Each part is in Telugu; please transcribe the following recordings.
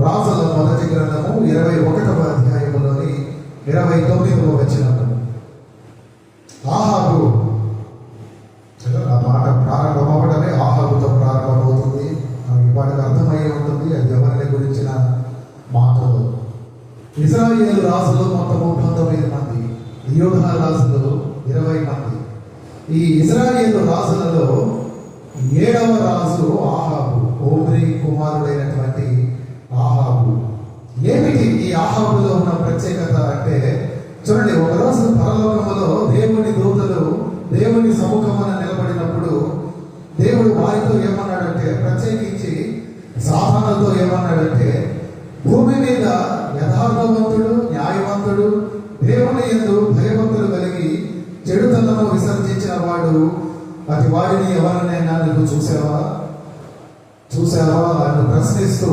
రాజుల మొదటి గ్రంథము 21వ అధ్యాయములోని 29వ వచనము. ఆహాబు, ఆ మాట ప్రారంభమవడమే ఆహాబుతో ప్రారంభమవుతుంది. వాటికి అర్థమయ్యే ఉంటుంది అది ఎవరిని గురించిన మాటలు. ఇశ్రాయేలు రాజులు మొత్తము 19 మంది, యూదా రాజులు 20 మంది. ఈ ఇశ్రాయేలు రాజులలో 7వ రాజు ఆహాబు, ఓమ్రి కుమారుడైనటువంటి ఆహాబు. ఏమిటి ఈ ఆహాబులో ఉన్న ప్రత్యేకత అంటే, చూడండి, ఒకరోజు పరలోకములో దేవుని దూతలు దేవుని సముఖమున నిలబడినప్పుడు దేవుడు వారితో ఏమన్నాడంటే, ప్రత్యేకించి సాతానుతో ఏమన్నాడంటే, భూమి మీద యథార్థవంతుడు, న్యాయవంతుడు, దేవుని యందు భయభక్తులు కలిగి చెడుతనము విసర్జించిన వాడు అతి వాడిని ఎవరినైనా నువ్వు చూసావా అని ప్రశ్నిస్తూ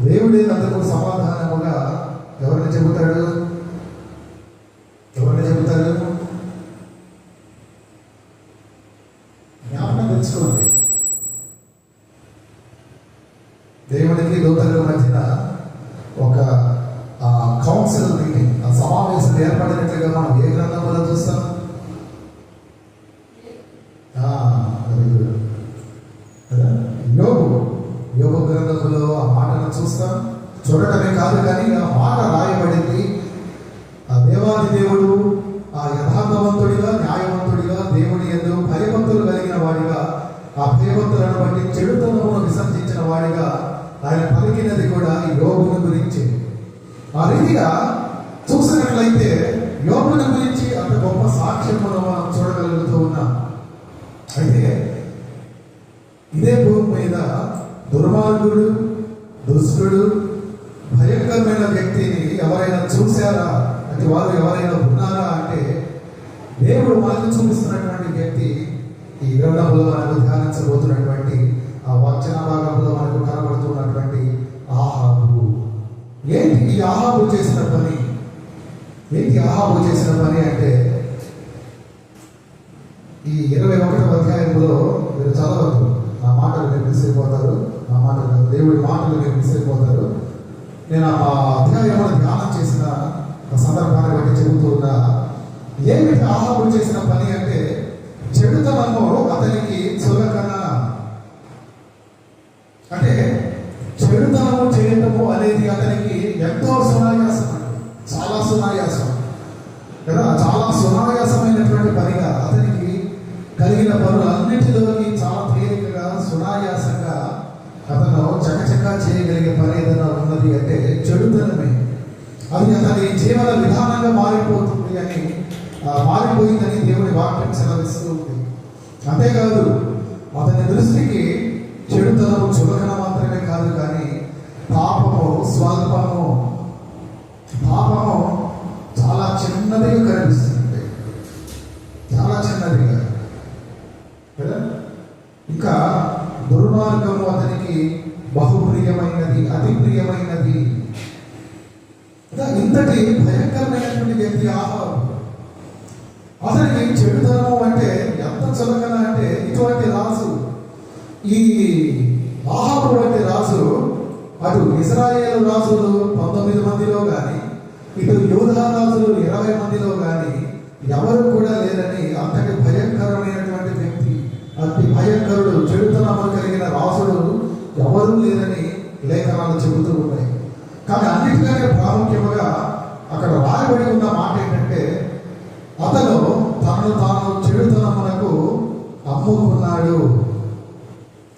దేవుడే అందుకు సమాధానముగా ఎవరిని చెబుతాడు? జ్ఞాపకం తెచ్చుకోండి. దేవునికి దూతలకు మధ్యన ఒక కౌన్సిల్ మీటింగ్, ఆ సమావేశం ఏర్పడినట్లుగా మనం ఏ గ్రంథంలో చూస్తాం? యోబు గ్రంథంలో ఆ మాటను చూస్తాం. చూడటమే కాదు కానీ ఆ మాట రాయబడింది. ఆ దేవాది దేవుడు ఆ యథార్థవంతుడిగా, న్యాయవంతుడిగా, దేవుని యందు భయభక్తులు కలిగిన వాడిగా, ఆ భయభక్తులను బట్టి చెడుతనమును విసర్జించిన వాడిగా ఆయన పలికినది కూడా యోబుని గురించి. ఆ రీతిగా చూసినట్లయితే యోబుని గురించి అంత గొప్ప సాక్ష్యమును మనం చూడగలుగుతూ ఉన్నాం. అయితే ఇదే భూమి మీద దుర్మార్గుడు, దుష్టుడు, భయంకరమైన వ్యక్తిని ఎవరైనా చూశారా? అంటే వారు ఎవరైనా ఉన్నారా అంటే, దేవుడు మనకు చూపిస్తున్నటువంటి వ్యక్తి ఈ గ్రంథంలో మనకు ధ్యానించబోతున్నటువంటి ఆ వచన భాగంలో మనకు కనబడుతున్నటువంటి ఆహాబు. ఏంటి ఈ ఆహాబు చేసిన పని? అంటే ఈ 21వ అధ్యాయంలో మీరు చదవద్దు, ఆ మాటలు మీరు మిస్ అయిపోతారు. ఆ మాటలు దేవుడి మాటలు మీరు మిస్ అయిపోతారు. నేను ఆ అధ్యాయంలో ధ్యానం చేసిన సందర్భాన్ని బట్టి చెబుతూ ఉన్నా. ఏమిటి ఆహాబు చేసిన పని అంటే, చెడుతనము అతనికి చులకన. అంటే చెడుతనము చేయటము అనేది అతనికి ఎంతో సునాయాసం, చాలా సునాయాసం కదా. చాలా సునాయాసమైనటువంటి పనిగా అతనికి కలిగిన పనులు అన్నిటిలోకి చాలా తేలికగా, సునాయాసంగా అతను చకచకా చేయగలిగే పని ఏదైనా ఉన్నది అంటే చెడుతనమే. అది అతని జీవన విధానంగా మారిపోయిందని దేవుని వాక్యం సెలవిస్తూ ఉంది. అంతేకాదు, అతని దృష్టికి చెడుతనము చులకన మాత్రమే కాదు కానీ పాపము స్వల్పము, పాపము చాలా చిన్నదిగా కనిపిస్తుంది, చాలా చిన్నదిగా కదా. ఇంకా దుర్మార్గము అతనికి బహుప్రియమైనది, అతి ప్రియమైనది. ఇంతటి భయంకరమైనటువంటి వ్యక్తి ఆహాబు. అతనికి చెడుతనము అంటే ఎంత చులకన అంటే, ఇటువంటి రాజు, ఈ ఆహాబు వంటి రాజు అటు ఇశ్రాయేలు రాజులు 19 మందిలో కానీ, ఇటు యూదా రాజులు 20 మందిలో కానీ ఎవరు కూడా లేరని, అంతటి భయంకరమైనటువంటి వ్యక్తి, అతి భయంకరుడు, చెడుతనము కలిగిన రాజుడు ఎవరూ లేరని లేఖనాలు చెబుతూ ఉన్నాయి. కానీ అన్నిటికంటే ప్రాముఖ్యముగా అక్కడ రాయబడి ఉన్న మాట ఏంటంటే, అతను తనను తాను చెడుతనమునకు అమ్ముకున్నాడు.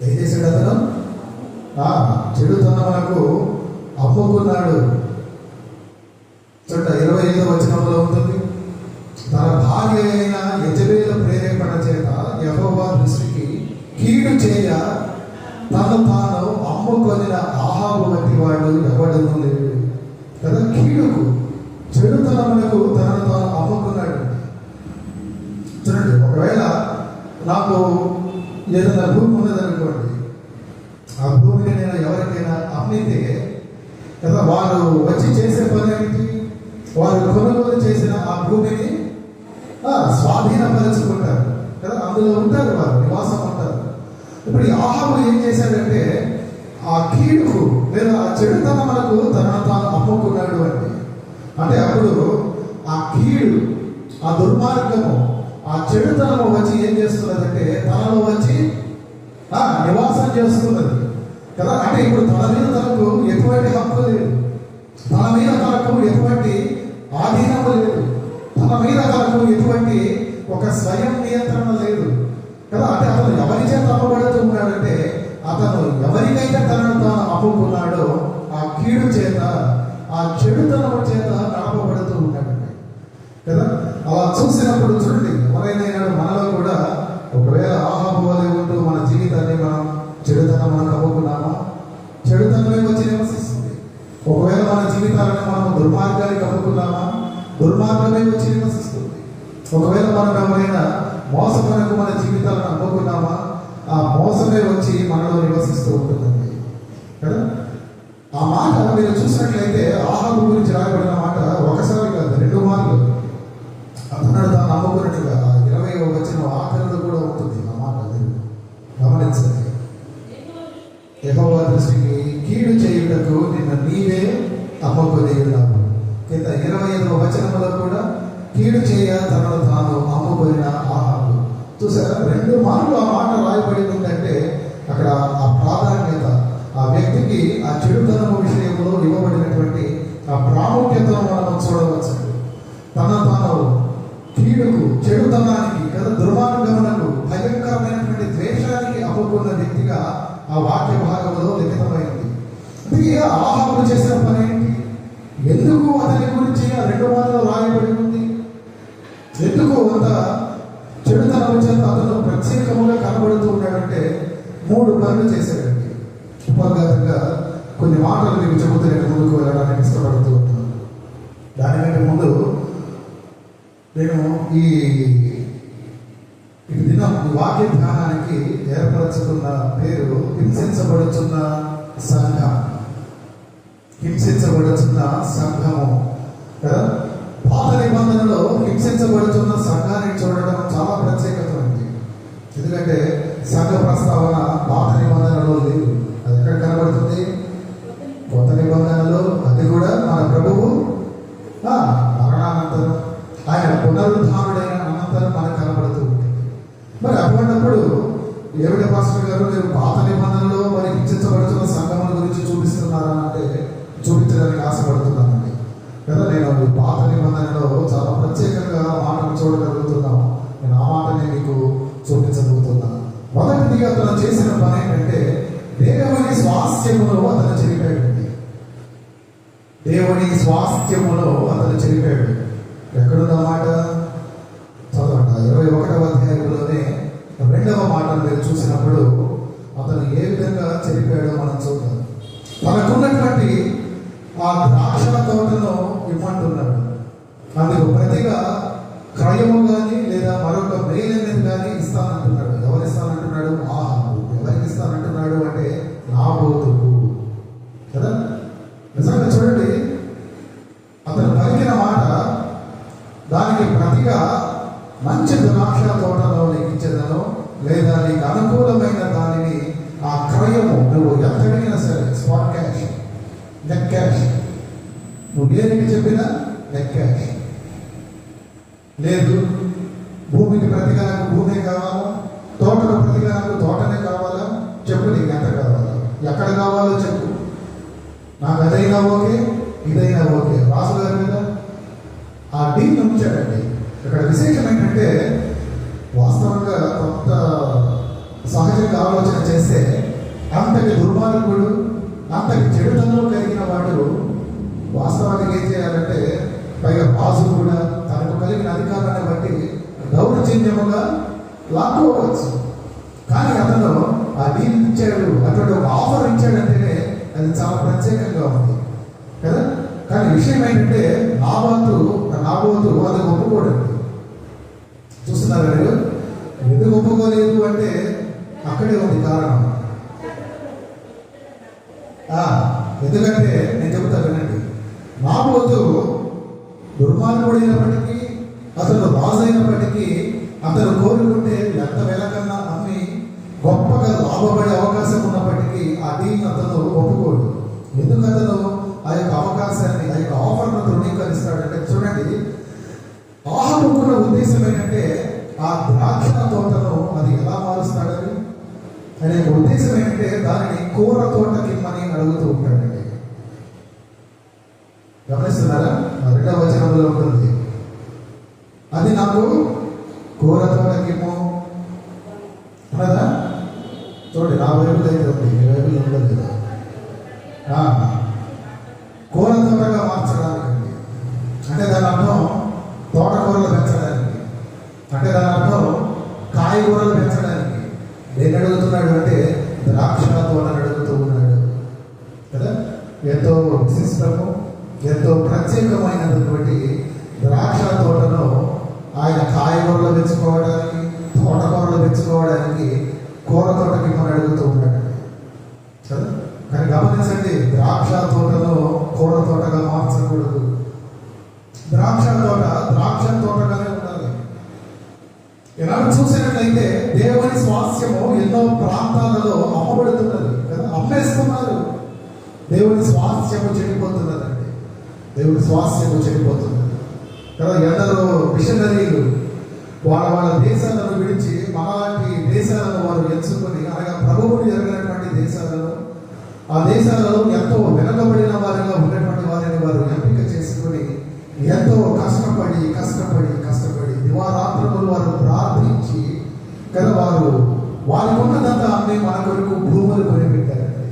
ఏం చేశాడు అతను? చెడుతనమునకు అమ్ముకున్నాడు. చూడ 25వ వచనంలో ఉంటుంది, తన భార్య అయిన యెజబెలు ప్రేరేపణ చేత యెహోవా దృష్టికి కీడు చేయ తను తాను అమ్ముకొనిన ఆహాబు వంటి వాడు ఎవడనూ లేడు కదా. కీడుకు, చెడుతనమునకు తనను తాను అమ్ముకున్నాడు. చూడండి, ఒకవేళ నాకు ఏదైనా భూమి ఉన్నదనుకోండి, ఆ భూమిని నేను ఎవరికైనా అమ్మితే కదా, వారు వచ్చి చేసే పని ఏమిటి? వారు కొనుగోలు చేసిన ఆ భూమిని స్వాధీనపరుచుకుంటారు కదా, అందులో ఉంటారు, వారు నివాసం ఉంటారు. ఇప్పుడు ఈ ఆహాబు ఏం చేశాడంటే, ఆ కీడుకు లేదా ఆ చెడుతనం ఆ దుర్మార్గము, ఆ చెడుతనము వచ్చి ఏం చేస్తున్నదంటే తనలో వచ్చి నివాసం చేస్తున్నది కదా. అంటే ఇప్పుడు తన మీద తనకు ఎటువంటి హక్కు లేదు, తన మీద తనకు ఎటువంటి ఆధీనము లేదు, తన మీద తనకు ఎటువంటి ఒక స్వయం నియంత్రణ లేదు కదా. అంటే అతను ఎవరి చేత అమ్మబడుతూ ఉన్నాడంటే అతను ఎవరికైతే తనను తాను అమ్ముకున్నాడో ఆ కీడు చేత, ఆ చెడుతనము చేత నడపబడుతూ ఉన్నాడండి కదా. అలా చూసినప్పుడు చూడండి, ఎవరైనా మనలో కూడా ఒకవేళ ఆహాబు వలె ఉంటూ మన జీవితాన్ని మనం చెడుతనం మనం అమ్ముకున్నామా, చెడుతనమే వచ్చి నివసిస్తుంది. ఒకవేళ మన జీవితాలను మనం దుర్మార్గానికి అమ్ముకున్నామా, దుర్మార్గమే వచ్చి నివసిస్తుంది. ఒకవేళ మనం ఎవరైనా మోసమునకు మన జీవితాలను అమ్ముకున్నామా, ఆ మోసమే వచ్చి మనలో నివసిస్తూ ఉంటుందండి కదా. ఆ మాట మీరు చూసినట్లయితే ఆహాబు గురించి రాయబడిన మాట ఒకసారి కాదు, 2 మార్లు అతను తాను నమ్ముకున్నట్టుగా 20వ వచనం ఆఖరిలో కూడా ఉంటుంది ఆ మాట. మీరు గమనించండి. యెహోవా దృష్టికి కీడు చేయుటకు నిన్ను నీవే అమ్ముకొని ఉన్నావు. కింద 25వ వచనంలో కూడా కీడు చేయ తనను తాను అమ్ముకొనిన ఆహాబు. చూసారా, 2 మార్లు ఆ మాట రాయబడి ఉందంటే అక్కడ ఆ ప్రాధాన్యత, ఆ వ్యక్తికి ఆ చెడుతనము విషయంలో ఇవ్వబడినటువంటి ఆ ప్రాముఖ్యతను మనం చూడవచ్చు. తన తాను కీడుకు, చెడుతనానికి కదా, దుర్మార్గమునకు, భయంకరమైనటువంటి ద్వేషానికి అమ్ముకున్న వ్యక్తిగా ఆ వాక్య భాగంలో లిఖితమైంది. అందుకే ఆహాబు చేసిన పని ఏంటి? ఎందుకు అతని గురించి ఆ 2 మార్లు రాయబడి ఉంది? ఎందుకు అంత చెడుతనం చేత అతను ప్రత్యేకముగా కనబడుతూ ఉన్నాడంటే 3 పనులు చేశాడండి. ఉపగతంగా కొన్ని మాటలు మీకు చెబుతూ నేను ముందుకు వెళ్ళడానికి ఇష్టపడుతూ ఉన్నాను. దానికంటే ముందు నేను ఈ దినం వాక్య ధ్యానానికి ఏర్పరచుకున్న పేరు హింసించబడుతున్న సంఘం. హింసించబడుతున్న సంఘము కదా. పాత నిబంధనలో హింసించబడుతున్న సంఘాన్ని చూడడం చాలా ప్రత్యేకత ఉంది. ఎందుకంటే సంఘ ప్రస్తావన పాత నిబంధనలో లేదు. అది ఎక్కడ కనబడుతుంది? కొత్త నిబంధనలో. అది కూడా మన ప్రభువు మరణానంతరం, ఆయన పునరుద్ధానుడైన అనంతరం మనకు కనబడుతూ ఉంటుంది. మరి అటువంటిప్పుడు ఏమిటి పాస్టర్ గారు మీరు పాత నిబంధనలో మరి హింసించబడుతున్న సంఘముల గురించి చూపిస్తున్నారా అంటే చూపించడానికి ఆశపడుతున్నానండి కదా. నేను పాత నిబంధనలో చాలా ప్రత్యేకంగా మాటలు చూడగలుగుతున్నాను. నేను ఆ మాటని మీకు చూపించబోతున్నాను. మొదటిదిగా అతను చేసిన పని ఏంటంటే దేవుని స్వాస్థ్యములో అతను చెరిపాడండి. దేవుని స్వాస్థ్యములో అతను చెరిపాడు. ఎక్కడున్న మాట చదవండి. 21వ అధ్యాయంలోనే 2వ మాటను మీరు చూసినప్పుడు అతను ఏ విధంగా చెరిపాడో మనం చూద్దాం. తనకున్నటువంటి ఆ ద్రాక్ష తోటను ఇమ్మంటున్నాడు. అందుకు ప్రతిగా క్రయము కానీ లేదా మరొక మెయిల్ అనేది కానీ ఇస్తానంటున్నాడు. ఎవరు ఇస్తానంటున్నాడు? ఆహాబు. ఎవరికి ఇస్తానంటున్నాడు అంటే నాబోతుకు కదా. నిజంగా చూడండి, అతను పలికిన మాట దానికి ప్రతిగా మంచి ద్రాక్ష తోటలో నీకు ఇచ్చేదను, లేదా నీకు అనుకూలమైన దానిని ఆ క్రయము నువ్వు ఎంత అడిగినా సరే, స్పాట్ క్యాష్, నెట్ క్యాష్, నువ్వు దేనికి చెప్పినా నెట్ క్యాష్. లేదు భూమికి ప్రతిగా నాకు భూమే కావాలా, తోటకు ప్రతిగా నాకు తోటనే కావాలా, చెప్పు నీకు ఎంత కావాలా, ఎక్కడ కావాలో చెప్పు, నాకు అదైనా ఓకే, ఇదైనా ఓకే. రాసు గారి మీద ఆ డీల్ ఉంచాడండి. ఇక్కడ విశేషం ఏంటంటే వాస్తవంగా కొంత సహజంగా ఆలోచన చేస్తే అంతటి దుర్మార్గుడు, అంతటి చెడుతనంలో కలిగిన వాడు వాస్తవానికి ఏం చేయాలంటే పైగా రాజు కూడా తనకు కలిగిన అధికారాన్ని బట్టి దౌర్జన్యముగా లాక్కోవచ్చు. కానీ అతను ఆ డీల్ ఇచ్చాడు, అటువంటి ఒక ఆఫర్ ఇచ్చాడంటేనే అది చాలా ప్రత్యేకంగా ఉంది కదా. కానీ విషయం ఏంటంటే నాబోతు అది ఒప్పుకోడండి. చూస్తున్నారు కదా, ఎందుకు ఒప్పుకోలేదు అంటే అక్కడే ఉంది కారణం. ఎందుకంటే నేను చెబుతా వినండి. నాబోతు దుర్మార్గుడైనప్పటికీ, అతను రాజు అయినప్పటికీ, అతను కోరుకుంటే ఎంత వెలకన్నా అమ్మి గొప్పగా లాభపడే అవకాశం ఉన్నప్పటికీ ఆ డీల్ అతను ఒప్పుకోడు. ఎందుకు అతను ఆ యొక్క అవకాశాన్ని, ఆ యొక్క ఆఫర్ను ధృవీకరిస్తాడంటే చూడండి, ఆహాబుకున్న ఉద్దేశం ఏంటంటే దానిని కూర తోటకిమ్మని అడుగుతూ ఉంటాడండి. గమనిస్తున్నారా? 2వ వచనంలో ఉంటుంది, అది నాకు కూర తోటకిమ్ము అన్నదా. చూడండి, నా వైపులో అయితే ఉంది, మీ వైపులో ఉండదు కదా. కూర తోటగా మార్చడానికి అంటే దాని అర్థం తోటకూరలు పెంచడానికి, అంటే దాని అర్థం కాయగూరలు పెంచడానికి. నేను అడుగుతున్నాడు అంటే ద్రాక్ష తోటను అడుగుతూ ఉన్నాడు కదా. ఎంతో విశిష్టము, ఎంతో ప్రత్యేకమైనటువంటి ద్రాక్ష తోటను ఆయన కాయగూరలు పెంచుకోవడానికి, తోటకూరలు పెంచుకోవడానికి కూర తోటకి మనం అడుగుతూ ఉన్నాడు కదా. కానీ గమనించండి, ద్రాక్ష తోటను కూర తోటగా మార్చకూడదు. ద్రాక్ష తోటగానే ఉండాలి. ఈనాడు చూసినట్లయితే దేవుని స్వాస్థ్యము ఎన్నో ప్రాంతాలలో అమ్మబడుతున్నది కదా, అమ్మేస్తున్నారు. దేవుని స్వాస్థ్యము చెడిపోతున్నదండి, దేవుని స్వాస్థ్యము చెడిపోతున్నది కదా. ఎందరో మిషనరీలు వాళ్ళ దేశాలను విడిచి మనలాంటి దేశాలను వారు ఎంచుకొని, అనగా ప్రభువుని ఎరగినటువంటి దేశాలను, ఆ దేశాలలో ఎంతో వెనకబడిన వారిగా ఉన్నటువంటి వారిని వారు ఎంపిక చేసుకొని ఎంతో కష్టపడి దివారాత్రములు వారు ప్రార్థించి కదా, వారికి ఉన్నదంతా అన్ని మన కొరకు భూములు కొనిపెట్టారండి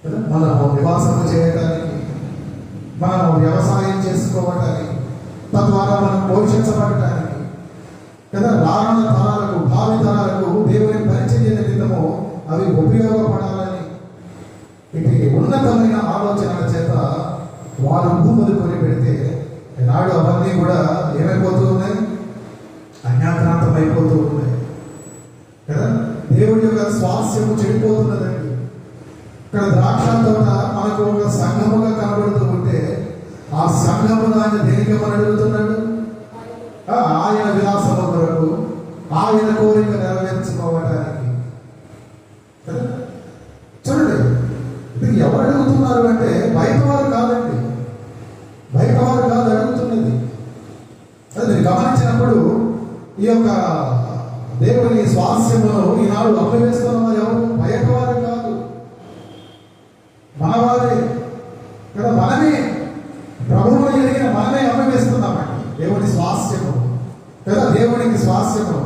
కదా. మనము నివాసము చేయడానికి, మనము వ్యవసాయం చేసుకోవటానికి, తద్వారా మనం పోషించబడటానికి కదా, రానున్న తరాలకు, భావి తరాలకు దేవుని పరిచర్య నిమిత్తము అవి ఉపయోగపడాలని ఇటు ఉన్నతమైన ఆలోచనల చేత వారు భూములు కొని పెడితే ఈనాడు అవన్నీ కూడా ఏమైపోతూ ఉన్నాయి, అన్యాక్రాంతం అయిపోతూ ఉన్నాయి కదా. దేవుడి యొక్క స్వాస్థ్యము చెడిపోతున్నదండి. ఇక్కడ ద్రాక్ష తోట మనకు ఒక సంఘముగా కనబడుతూ ఉంటే, ఆ సంఘమును ఆయన దేనికి మనం అడుగుతున్నాడు? ఆయన విలాసము కొరకు, ఆయన కోరిక నెరవేర్చుకోవడానికి కదా. చూడండి, ఇది ఎవరు అడుగుతున్నారు అంటే బయట వారు కాదండి, అడుగుతున్నది. అది మీరు గమనించినప్పుడు ఈ యొక్క దేవుని స్వాస్థ్యమును ఈనాడు అమ్మవేస్తున్న వారు ఎవరు? బయట వారు కాదు, మనవారే కదా. మనమే ప్రభువుని ఎరిగిన మనమే అమ్మవేస్తున్నామండి దేవుని స్వాస్థ్యము కదా. దేవునికి స్వాస్థ్యము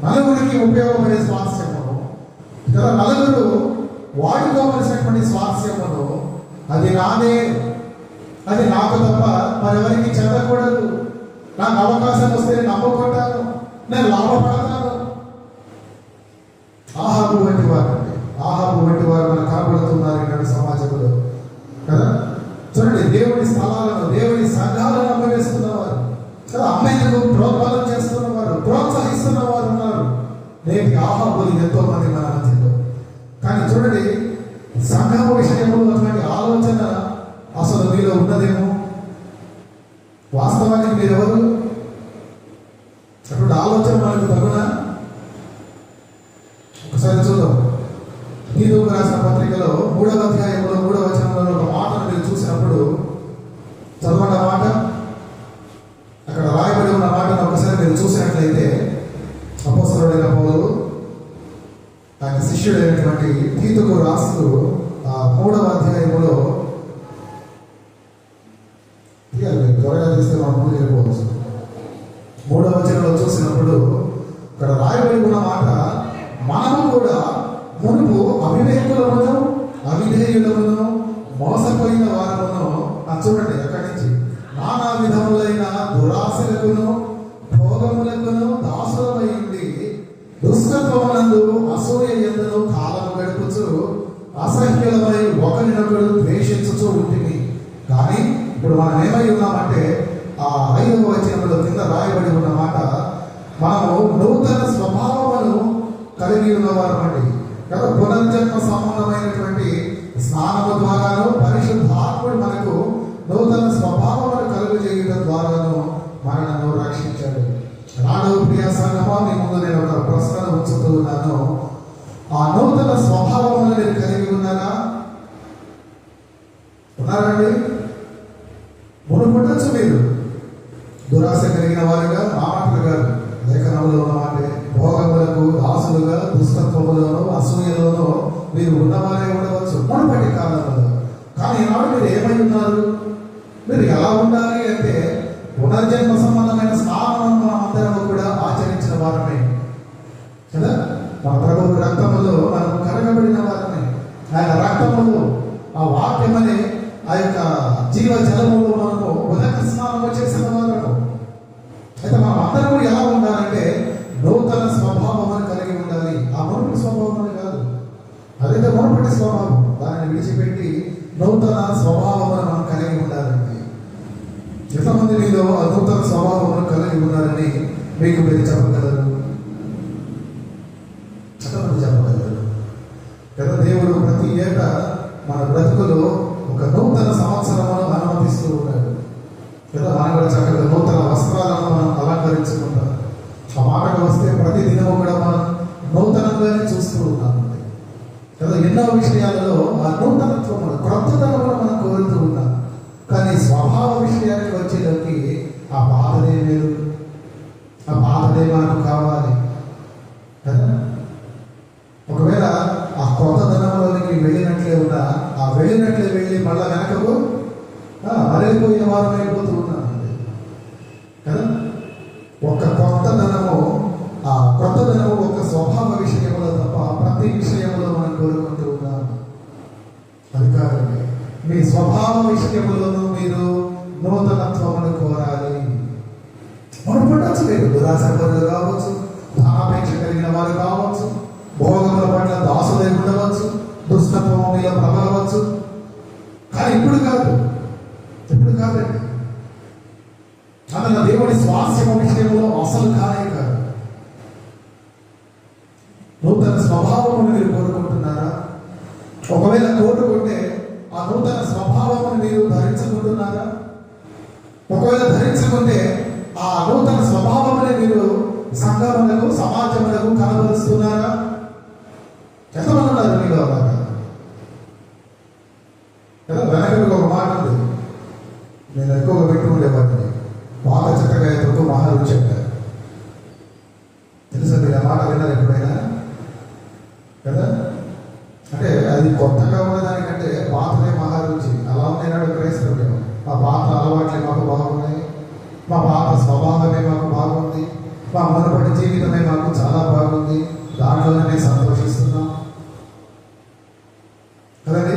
నలుగురికి ఉపయోగపడే స్వాస్థ్యము కదా. నలుగురు వాడుకోవలసినటువంటి స్వాస్థ్యమును అది నాదే, అది నాకు తప్ప మరెవరికి చెందకూడదు. నాకు అవకాశం వస్తే నేను నమ్ముకుంటాను, నేను లాభపడతాను. ఆహాబు వంటి వారు మనకు కనబడుతున్నారు ఈనాడు సమాజంలో కదా. చూడండి, దేవుని స్థలాలను, దేవుని సంఘాలను అమ్మవేస్తున్నవారు కదా, అమ్మేందుకు ప్రోత్సాహం చేస్తున్నవారు, ప్రోత్సహిస్తున్న వారు ఉన్నారు. నేటి ఆహాబులు ఎంతో మంది మన మధ్యలో. కానీ చూడండి, సంఘము విషయంలో అటువంటి ఆలోచన అసలు మీలో ఉన్నదేమో. వాస్తవానికి మీరెవరు? అటువంటి ఆలోచన మనకు తగునా? ఒకసారి చూద్దాం. తీతుకు రాసిన పత్రికలో 3వ అధ్యాయంలో 3వ వచనంలో ఒక మాటను మీరు చూసినప్పుడు, చదవండి ఆ మాట. అక్కడ రాయబడి ఉన్న మాటను ఒకసారి మీరు చూసినట్లయితే, అపోస్తలుడైన పౌలు ఆయన శిష్యుడైనటువంటి తీతుకు రాస్తూ ఆ 3వ అధ్యాయంలో, త్వరగా తీస్తే మనం ముందు వెళ్ళిపోవచ్చు. 3వ వచనంలో చూసినప్పుడు ఇక్కడ రాయబడి ఉన్న మాట, మనము కూడా మునుపు అవివేకులమును, అవిధేయులమును, మోసపోయిన వారమును. చూడండి, అక్కడి నుంచి నానా విధములైన దురాశలకును భోగములకును దాసులమై ఉండి దుష్టత్వమునందు అసూయ యందును కాలము గడుపుచు అసహ్యులమై ఒకరినొకడు ద్వేషించుచూ ఉంటుంది. కానీ ఇప్పుడు మనం ఏమై ఉన్నామంటే, ఆ 5వ వచనంలో కింద రాయబడి ఉన్న మాట, మనము నూతన స్వభావమును కలిగి ఉన్నవారు అండి కదా. పునర్జన్మ సంబంధమైనటువంటి స్నానము ద్వారాను, పరిశుద్ధాత్ముడు మనకు నూతన స్వభావమును కలుగు చేయడం ద్వారాను మనను రక్షించాడు. నాడు ప్రియ సంగమా, మీ ముందు నేను ఒక ప్రశ్నను ఉంచుతూ ఉన్నాను. ఆ నూతన స్వభావమును మీరు కలిగి ఉన్నారా? ఉన్నారండి? మునుపుండొచ్చు మీరు దురాశ కలిగిన వారుగా, ఆ మాటలు కాదు, లేఖనంలో ఉన్న మాట, భోగములకు దాసులుగా, దుష్టత్వములను, అసూయలోను కానీ ఈనాడు మీరు ఏమై ఉన్నారు? మీరు ఎలా ఉండాలి అంటే పునర్జన్మ సంబంధమైన స్నానం మనం అందరం కూడా ఆచరించిన వారమే కదా. మన ప్రభువు రక్తములో మనం కరగబడిన వారమే. ఆయన రక్తములో ఆ వాక్యమనే ఆ యొక్క జీవ జలములో మనము ఉదక స్నానం చేసిన వారము. అయితే మనం అందరూ ఎలా ఉండాలంటే నూతన స్వభావం అని కలిగి ఉండాలి. ఆ మునుపటి స్వభావం అని కాదు, అదైతే మునుపటి స్వభావం, దానిని విడిచిపెట్టి నూతన స్వభావం మనం కలిగి ఉండాలండి. ఎంతమంది మీలో ఆ నూతన స్వభావం కలిగి ఉన్నారని మీకు మీరు చెప్పగలరు? ఎంతమంది చెప్పగలరు కదా? దేవుడు ప్రతి ఏటా మన బ్రతుకులో ఒక నూతన సంవత్సరమును అనుమతిస్తూ ఉంటాడు కదా. మనం కూడా చక్కగా నూతన వస్త్రాలను మనం అలంకరించుకుంటాం. ఆ మాటకు వస్తే ప్రతి దినము కూడా మనం నూతనంగానే చూస్తూ ఉన్నాం కదా. ఎన్నో విషయాలలో ఆ నూతనత్వం క్రొత్తతనమును మనం కోరుతూ ఉన్నాం. కానీ స్వభావ విషయానికి వచ్చేటప్పటికి ఆ పాతదే వేరు, ఆ పాతదే మనకు కావాలి కదా. ఒకవేళ ఆ క్రొత్తదనంలోనికి వెళ్ళినట్లే ఉన్నా ఆ వెళ్ళినట్లే వెళ్ళి మళ్ళా వెనకకు మరలిపోయే వారం అయిపోతూ ఉన్నాం కదా. ఒక కొత్తదనము, ఆ కొత్తదనము ఒక స్వభావ విషయంలో తప్ప ప్రతి విషయంలో మనం కోరుకుంటూ ఉన్నాం. అది కాదండి, మీ స్వభావ విషయంలోనూ మీరు నూతనత్వమును కోరాలి. మనం పట్టచ్చు, మీరు దురాశపరులు కావచ్చు, ధనాపేక్ష కలిగిన వారు కావచ్చు, భోగముల పట్ల దాసులై ఉండవచ్చు, దుష్టత్వం మీలో ప్రబలవచ్చు. కానీ ఇప్పుడు కాదు, ఇప్పుడు కాదండి. అందులో దేవుడి స్వాస్యము విషయంలో అసలు కానే కాదు. నూతన స్వభావమును మీరు కోరుకుంటున్నారా? ఒకవేళ కోరుకుంటే ఆ నూతన స్వభావమును మీరు ధరించుకుంటున్నారా? ఒకవేళ ధరించుకుంటే ఆ నూతన స్వభావమునే మీరు సంఘములకు సమాజములకు కనబరుస్తున్నారా? ఎంతమంది ఉన్నారు మీలో అలాగా కదా? వెనక ఒక మాట ఉంది, నేను ఎక్కువగా పెట్టి ఉండేవాడిని, పాత చెక్కగా తొక్కు మహారు చెక్క. తెలుసా మీరు ఆ మాట విన్నారు ఎప్పుడైనా కదా? అంటే అది కొత్తగా ఉన్నదానికంటే పాతలే మహారుచి. అలా ఉన్నాడు క్రైస్తవ్యం. మా పాత అలవాట్లే మాకు బాగున్నాయి, మా పాత స్వభావమే మాకు బాగుంది, మా మునుపటి జీవితమే మాకు చాలా బాగుంది, దాంట్లోనే సంతోషిస్తున్నాం కదండి.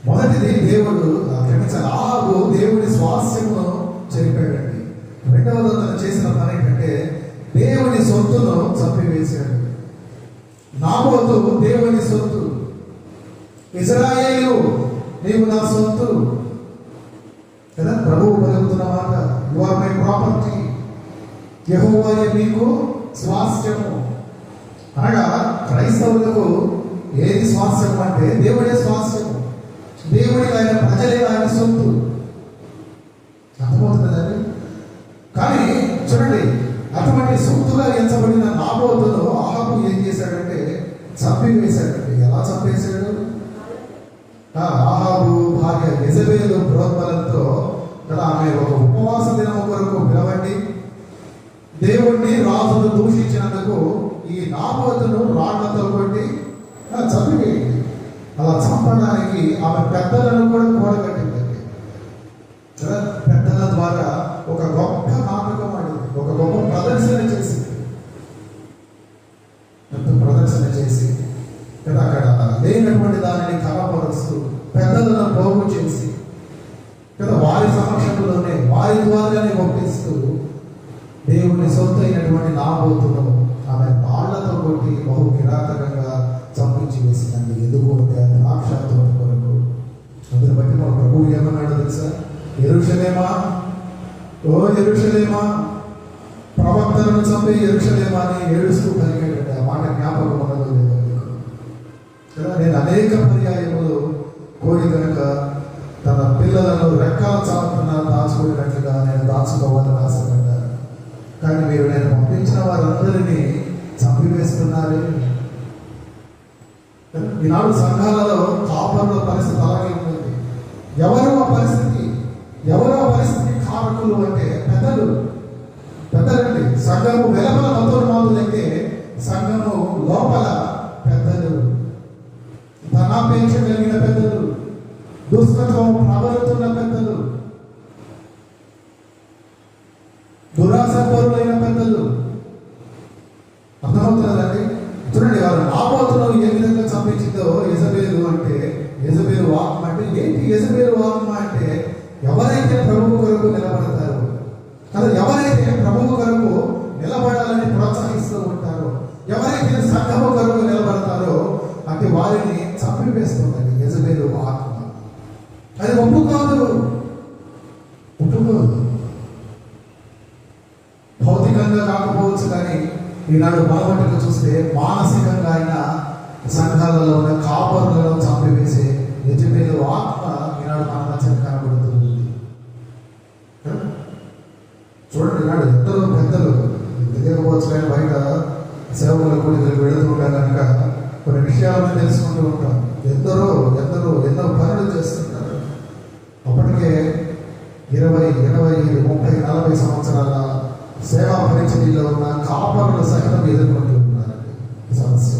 మొదటిది దేవుడు క్షమించాలి, ఆహాబు దేవుడి స్వాస్యమును చెరిపాడండి. రెండవది అతను చేసిన పని ఏంటంటే దేవుని సొత్తును చంపివేశాడు. నాబోతు దేవుని సొత్తు, ఇశ్రాయేలు నీవు నా సొత్తు కదా. ప్రభువు పలుకుతున్న మాట, యు ఆర్ మై ప్రాపర్టీ, యెహోవాయే మీకు స్వాస్థ్యము. అనగా క్రైస్తవులకు ఏది స్వాస్థ్యం అంటే దేవుడే స్వాస్థ్యము. దేవుడికి ఆయన ప్రజలే ఆయన సొత్తు. అర్థమవుతుందండి. కానీ చూడండి, అటువంటి సొత్తుగా ఎంచబడిన నాబోతును ఆహాబు ఏం చేశాడంటే చంపివేశాడండి. ఎలా చంపేశాడు? ఆహాబు భార్య యెజబెలు ప్రోద్బలంతో కదా ఆమె ఒక ఉపవాస దినం కొరకు పిలవండి, దేవుణ్ణి రాజును దూషించినందుకు ఈ నాబోతును రాళ్లతో కొట్టి చంపివేయండి. అలా చంపడానికి ఆమె పెద్దలను కూడా కూడగట్టిందండి. పెద్దల ద్వారా ఒక గొప్ప నాటకం ఆడింది, ఒక గొప్ప ప్రదర్శన చేసింది. ప్రదర్శన చేసి కదా అక్కడ లేనటువంటి దానిని కనపరుస్తూ పెద్దలను పోగు చేసి కదా వారి సమక్షంలోనే వారి ద్వారానే ఒప్పిస్తూ దేవుని సొత్తు అయినటువంటి నాబోతును ఆమె బాళ్లతో కొట్టి బహు కిరాతకంగా చంపించి వేసిందండి. ఎందుకు అంటే ద్రాక్షతో కొరకు. అందుని బట్టి మన ప్రభువు ఏమన్నాడు తెలుసా? యెరూషలేమా, ఓ యెరూషలేమా, ప్రవక్తలను చంపి యెరూషలేమా అని ఏడుస్తూ కలిగేటండి. ఆ మాట జ్ఞాపకం ఉన్నదో లేదో కదా. నేను అనేక పర్యాయములు కోరి కనుక తన పిల్లలను రెక్కల చాటున దాచుకునేటట్లుగా నేను దాచుకోవాలని ఆశపడ్డాను. కానీ మీరు నేను పంపించిన వారందరినీ చంపివేస్తున్నారే. ఈనాడు సంఘాలలో కాపుల పరిస్థితి అలాగే ఉంటుంది. ఎవరు ఆ పరిస్థితి కారకులు అంటే పెద్దలండి. సంఘము వెలుపల మతోన్మాదులైతే సంఘము లోపల పెద్దలు, ధనాపేక్ష కలిగిన పెద్దలు, దుష్టత్వం ప్రబలుతున్న పెద్దలు, దురాసపరులైన పెద్దలు. అర్థమవుతున్నదండి? చూడండి, వారు నాబోతును ఏ విధంగా చంపించిందో యెజబెలు అంటే, యెజబెలు వాక్మ అంటే ఏంటి? యెజబెలు వాక్మ అంటే ఎవరైతే ప్రభువు కొరకు నిలబడతారో కదా, ఎవరైతే ప్రభువు కొరకు నిలబడాలని ప్రోత్సహిస్తూ ఉంటారో, ఎవరైతే సంఘము కొరకు నిలబడతారో అంటే వారిని చంపివేస్తుందండి యెజబెలు ఆత్మ. అది ఒప్పుకోదు. భౌతికంగా కాకపోవచ్చు, కానీ ఈనాడు బలవంతుగా చూస్తే మానసికంగా అయినా సంఘాలలో ఉన్న కాపరులను చంపివేసే యెజబెలు ఆత్మ ఈనాడు మన మధ్య కనబడుతుంది. చూడండి, ఈనాడు ఎందరో పెద్దలు తెలియకపోవచ్చు, కానీ బయట సేవకుల కూడికలకు వెళుతుంటారు కనుక కొన్ని విషయాలను తెలుసుకుంటూ ఉంటాం. ఎందరో ఎన్నో పనులు చేస్తుంటారు. అప్పటికే 20, 30, 40 సంవత్సరాల సేవా పరిచర్యలో ఉన్న కాపరులు సహితం ఎదుర్కొంటూ ఉన్నారండి ఈ సమస్య.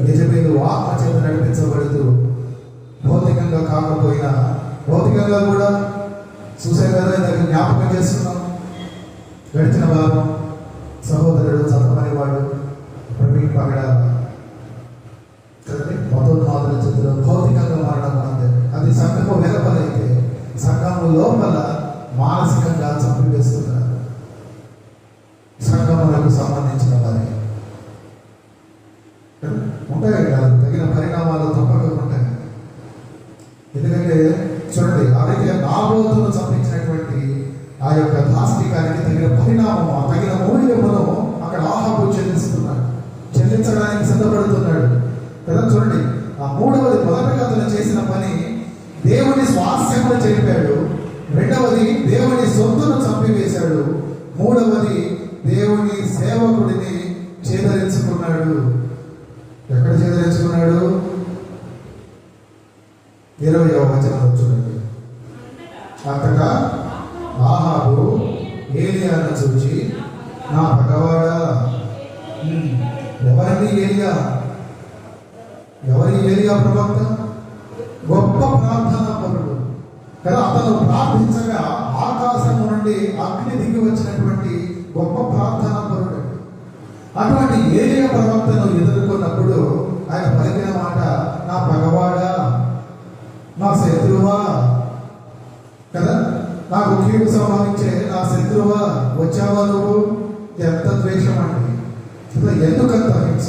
యెజబెలు ఆత్మ చేత నడిపించబడుతూ భౌతికంగా కాకపోయినా, భౌతికంగా కూడా చూసే కదా ఇందాక జ్ఞాపకం చేస్తున్నాం. గడిచిన వారం సహోదరుడు చదవని వాడు ప్రవీణ్ పగడాల కదండి, మతోన్మాదుల చేతిలో భౌతికంగా మారడం అంటే అది సంఘము వెలుపలైతే సంఘము లోపల మానసికంగా చంపివేస్తున్నారు సంఘములకు సంబంధించిన వారి. ఉంటాయి కదా, తగిన పరిణామాలు తప్పక ఉంటాయి. ఎందుకంటే చూడండి, అలాగే నాబోతును చంపించినటువంటి ఆ యొక్క దాస్తికానికి తగిన పరిణామము, తగిన మూల్యమును అక్కడ ఆహాబు చెల్లించడానికి సిద్ధపడుతున్నాడు కదా. చూడండి, ఆ మూడవది, మొదటగా అతను చేసిన పని దేవుని స్వాస్థ్యమును చెరిపాడు. రెండవది దేవుని సొత్తును చంపివేశాడు. మూడవది దేవుని సేవకుడిని చేదరించుకున్నాడు. ఎక్కడ చేదరించుకున్నాడు? 20వ వచనం చూడండి. అంతటా ఆహాబు ఏలియాను చూచి, నా పగవాడా. ఎవరి ఏలియా ప్రవక్త? గొప్ప ప్రార్థన పరుడు కదా. అతను ప్రార్థించగా ఆకాశము నుండి అగ్ని దిగి వచ్చినటువంటి గొప్ప ప్రార్థన పరుడు. అటువంటి ఏలియా ప్రవక్తను ఎదుర్కొన్నప్పుడు ఆయన పలికిన మాట, నా పగవాడా, నా శత్రువా కదా, నాకు కీడు సంభవించే నా శత్రువా, వచ్చావా నువ్వు? ఎంత ద్వేషం అండి, ఎందుకంత హింస?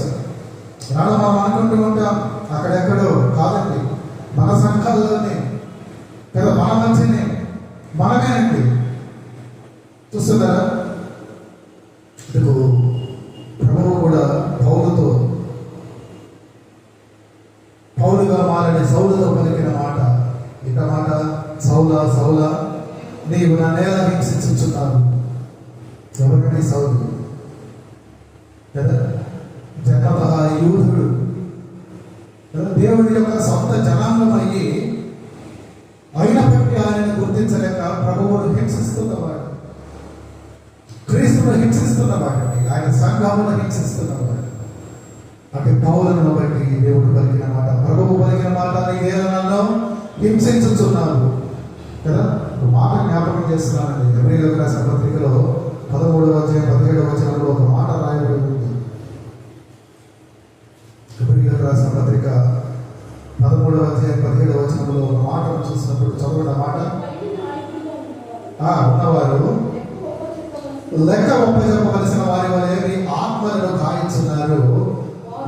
మనం అనుకుంటూ ఉంటాం అక్కడెక్కడో కాదండి, మన సంఘాల్లోనే కదా, మన మధ్యనే, మనమేనండి. చూస్తున్నారా? ఇదిగో ప్రభువు కూడా పౌలుగా మారని సౌలుతో పలికిన మాట, ఇక మాట, సౌలా సౌలా నీవు నా నేల హింసించుచున్నావు. ఎవరిని? సౌలు కదా, జనత యూదుడు, దేవుడి యొక్క సొంత జనాంగం అయ్యి అయినప్పటికీ ఆయనను గుర్తించలేక ప్రభువును హింసిస్తున్నవాడు, క్రీస్తును హింసిస్తున్నవాడండి, ఆయన సంఘమును హింసిస్తున్నవాడు. అంటే పౌలను బట్టి దేవుడు పలికిన మాట, ప్రభువు పలికిన మాట, నీవేలా నన్ను హింసించుచున్నావు కదా. ఒక మాట జ్ఞాపకం చేస్తున్నానండి. హెబ్రీయులకు రాసిన పత్రికలో 13వ అధ్యాయం 17వ వచనంలో ఒక మాట రాయబడి ఉంది. హెబ్రీయులకు రాసిన పత్రిక 13వ అధ్యాయం 17వ వచనంలో ఒక మాటను చూసినప్పుడు చదవడం మాట, ఉన్నవారు లెక్క ఒప్పజెప్పవలసిన వారి వలె మీ ఆత్మలను గాయించున్నారు.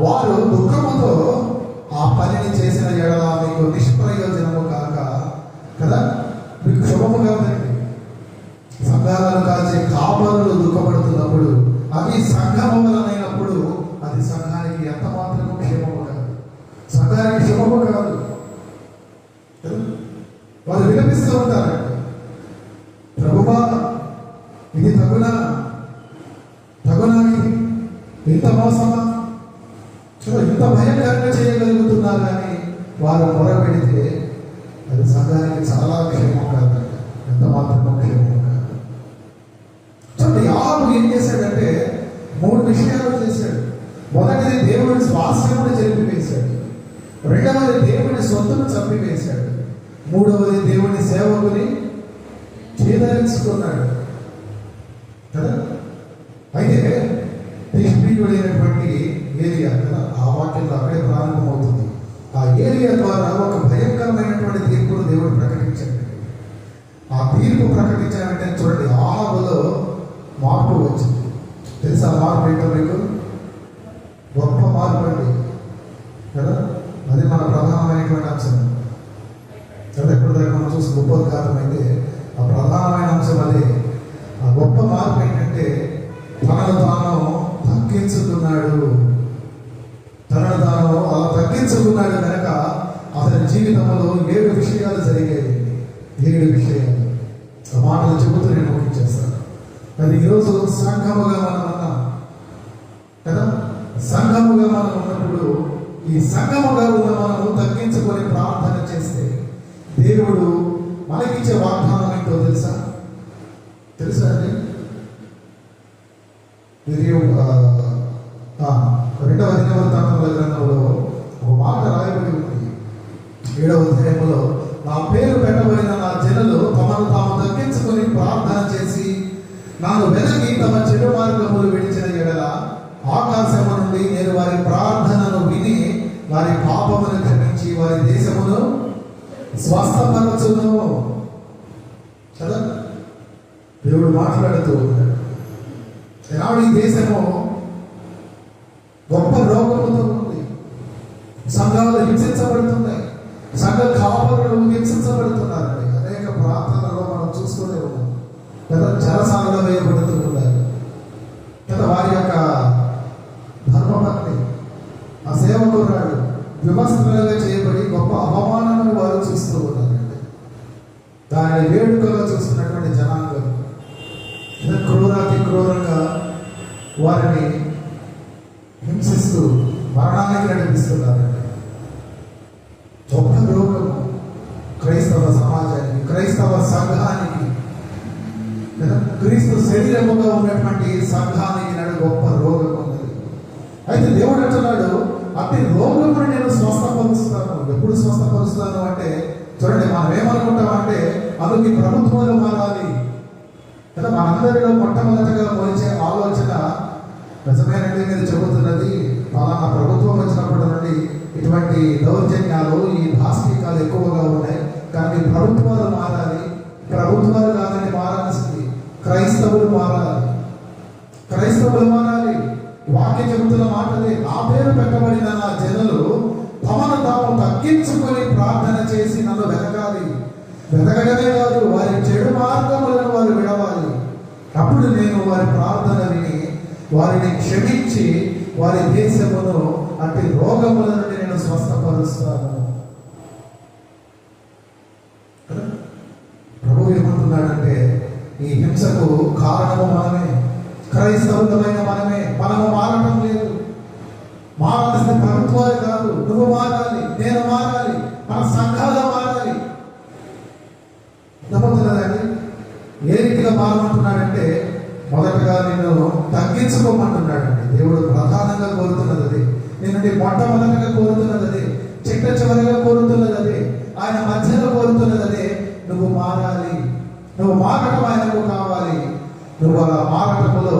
వారు దుఃఖముతో ఆ పనిని చేసిన ఎడల మీకు నిష్ప్రయోజనము కాక కదా, మీకు క్షుభము కాదండి. సంఘాలను కాల్చే కాపరులు దుఃఖపడుతున్నప్పుడు, అది సంఘము వలనైనప్పుడు అది సంఘానికి ఎంత మాత్రము క్షేమము కాదు, సంఘానికి క్షేమము కాదు. వారు వినిపిస్తూ ఉంటారండి, ప్రభువా ఇది తగునా ఇది ఇంత మోసమా, ఇంత భయంకరంగా చేయగలుగుతున్నారు అని వారు మొరపెడితే అది సంఘానికి చాలా క్షేమం కాదండి, ఎంత మాత్రమో క్షేమం కాదు. చూడండి, యాకోబు ఏం చేశాడంటే 3 విషయాలు చేశాడు. మొదటిది దేవుని స్వాస్థ్యమును చెరిపివేశాడు. రెండవది దేవుని సొత్తును చంపివేశాడు. మూడవది దేవుని సేవకుని చేదరించుకున్నాడు కదా. అయితే నిష్ప్రియుడైనటువంటి ఏలియా కదా, ఆ వాక్యంలో అక్కడే ప్రారంభమవుతుంది. ఆ ఏలియా ద్వారా ఒక భయంకరమైనటువంటి తీర్పును దేవుడు ప్రకటించాడు. ఆ తీర్పు ప్రకటించాలంటే చూడండి, ఆహాబులో మార్పు వచ్చింది. తెలుసా మార్పు ఏంటో మీకు? గొప్ప మార్పు అండి కదా. అది మన ప్రధానమైనటువంటి అంశం కదా. ఎప్పుడు దాకా మనం చూసి గొప్పోద్ఘాతం అయితే ఆ ప్రధానమైన అంశం అదే. ఆ గొప్ప మార్పు ఏంటంటే తనను తాను తగ్గించుకున్నాడు. తనను తాను అలా తగ్గించుకున్నాడు కనుక అతని జీవితంలో 7 విషయాలు జరిగాయి. 7 విషయాలు. ఆ మాటలు చెబుతూ నేను ముగించేస్తాను. కానీ ఈరోజు సంఘముగా మనం ఉన్నాం కదా. సంఘముగా మనం ఉన్నప్పుడు ఈ సంఘముగా ఉన్న మనము తగ్గించుకొని ప్రార్థన చేస్తే దేవుడు మనకిచ్చే వాగ్దానం ఏంటో తెలుసా? తెలుసా అండి? 2వ దినవృత్తాంతముల గ్రంథంలో ఒక మాట రాయబడి ఉంది. 7వ అధ్యాయంలో, నా పేరు పెట్టబడిన నా జనులు తమను తాము తగ్గించుకొని ప్రార్థన చేసి నన్ను వెనక్కి తమ చెడు మార్గములు విడిచిన ఎడల ఆకాశము నుండి నేను వారి ప్రార్థనను విని వారి పాపమును క్షమించి వారి దేశమును స్వస్థపరచును కదా. దేవుడు మాట్లాడుతూ ఉన్నాడు. ఈనాడు ఈ దేశము గొప్ప రోగముతో ఉంది. సంఘాలు హింసించబడుతున్నాయి. సంఘ కాపరులు హింసించబడుతున్నారండి. అనేక ప్రార్థనలో మనం చూస్తూనే ఉన్నాం కదా. చెరసాలలో వేయబడుతున్నారు కదా. వారి యొక్క ధర్మపత్ని, ఆ సేవకురాలు విమర్శలుగా చేయబడి గొప్ప అవమానాలను వారు చూస్తూ ఉన్నారండి. దానిని వేడుకగా చూస్తున్నటువంటి జనాంగం క్రూరాతి క్రూరంగా వారిని హింసిస్తూ మరణానికి నడిపిస్తున్నారండి. గొప్ప రోగం క్రైస్తవ సమాజానికి, క్రైస్తవ సంఘానికి, క్రీస్తు శరీరముగా ఉన్నటువంటి సంఘానికి గొప్ప రోగం ఉన్నది. అయితే దేవుడు అంటున్నాడు, అట్టి రోగమును నేను స్వస్థపరుస్తాను. ఎప్పుడు స్వస్థపరుస్తాను అంటే చూడండి, మనం ఏమనుకుంటామంటే అందుకు ప్రభుత్వాలు మారాలి కదా. మనందరిలో మొట్టమొదటిగా మొలిచే ఆలోచన నిజమేనండి, మీరు చెబుతున్నది ఫలానా ప్రభుత్వం వచ్చినప్పటి నుండి ఇటువంటి దౌర్జన్యాలు, ఈ దాస్తికాలు ఎక్కువగా ఉన్నాయి. కానీ ప్రభుత్వాలు మారాలి. ప్రభుత్వాలు కాదని మారాల్సింది క్రైస్తవులు మారాలి. క్రైస్తవులు మారాలి. వాక్యం చెబుతున్న మాటలే, నా పేరు పెట్టబడిన నా జనులు తమను తాము తగ్గించుకొని ప్రార్థన చేసి నన్ను వెతకాలి. వెతకడమే కాదు, వారి చెడు మార్గములను వారు విడవాలి. అప్పుడు నేను వారి ప్రార్థన విని వారిని క్షమించి వారి దేశమును అట్టి రోగముల నుండి నేను స్వస్థపరుస్తాను. ప్రభు ఏమంటున్నాడంటే, ఈ హింసకు కారణము మనమే, క్రైస్తవులమైన మనమే. మనము మారటం లేదు. మారాల్సిన ప్రభుత్వాలు కాదు. నువ్వు మారాలి, నేను మారాలి, మన సంఘాలు మారాలి. నమ్ముతున్నదండి. ఏ రీతిగా మారమంటున్నాడంటే మొదటగా నిన్ను తగ్గించుకోమంటున్నాడండి. దేవుడు ప్రధానంగా కోరుతున్నది అదే. నేను మొట్టమొదటిగా కోరుతున్నది అదే. చిట్ట చివరిగా కోరుతున్నది అదే. ఆయన మధ్యలో కోరుతున్నది అదే. నువ్వు మారాలి. నువ్వు మారటం ఆయనకు కావాలి. నువ్వు అలా మారటంలో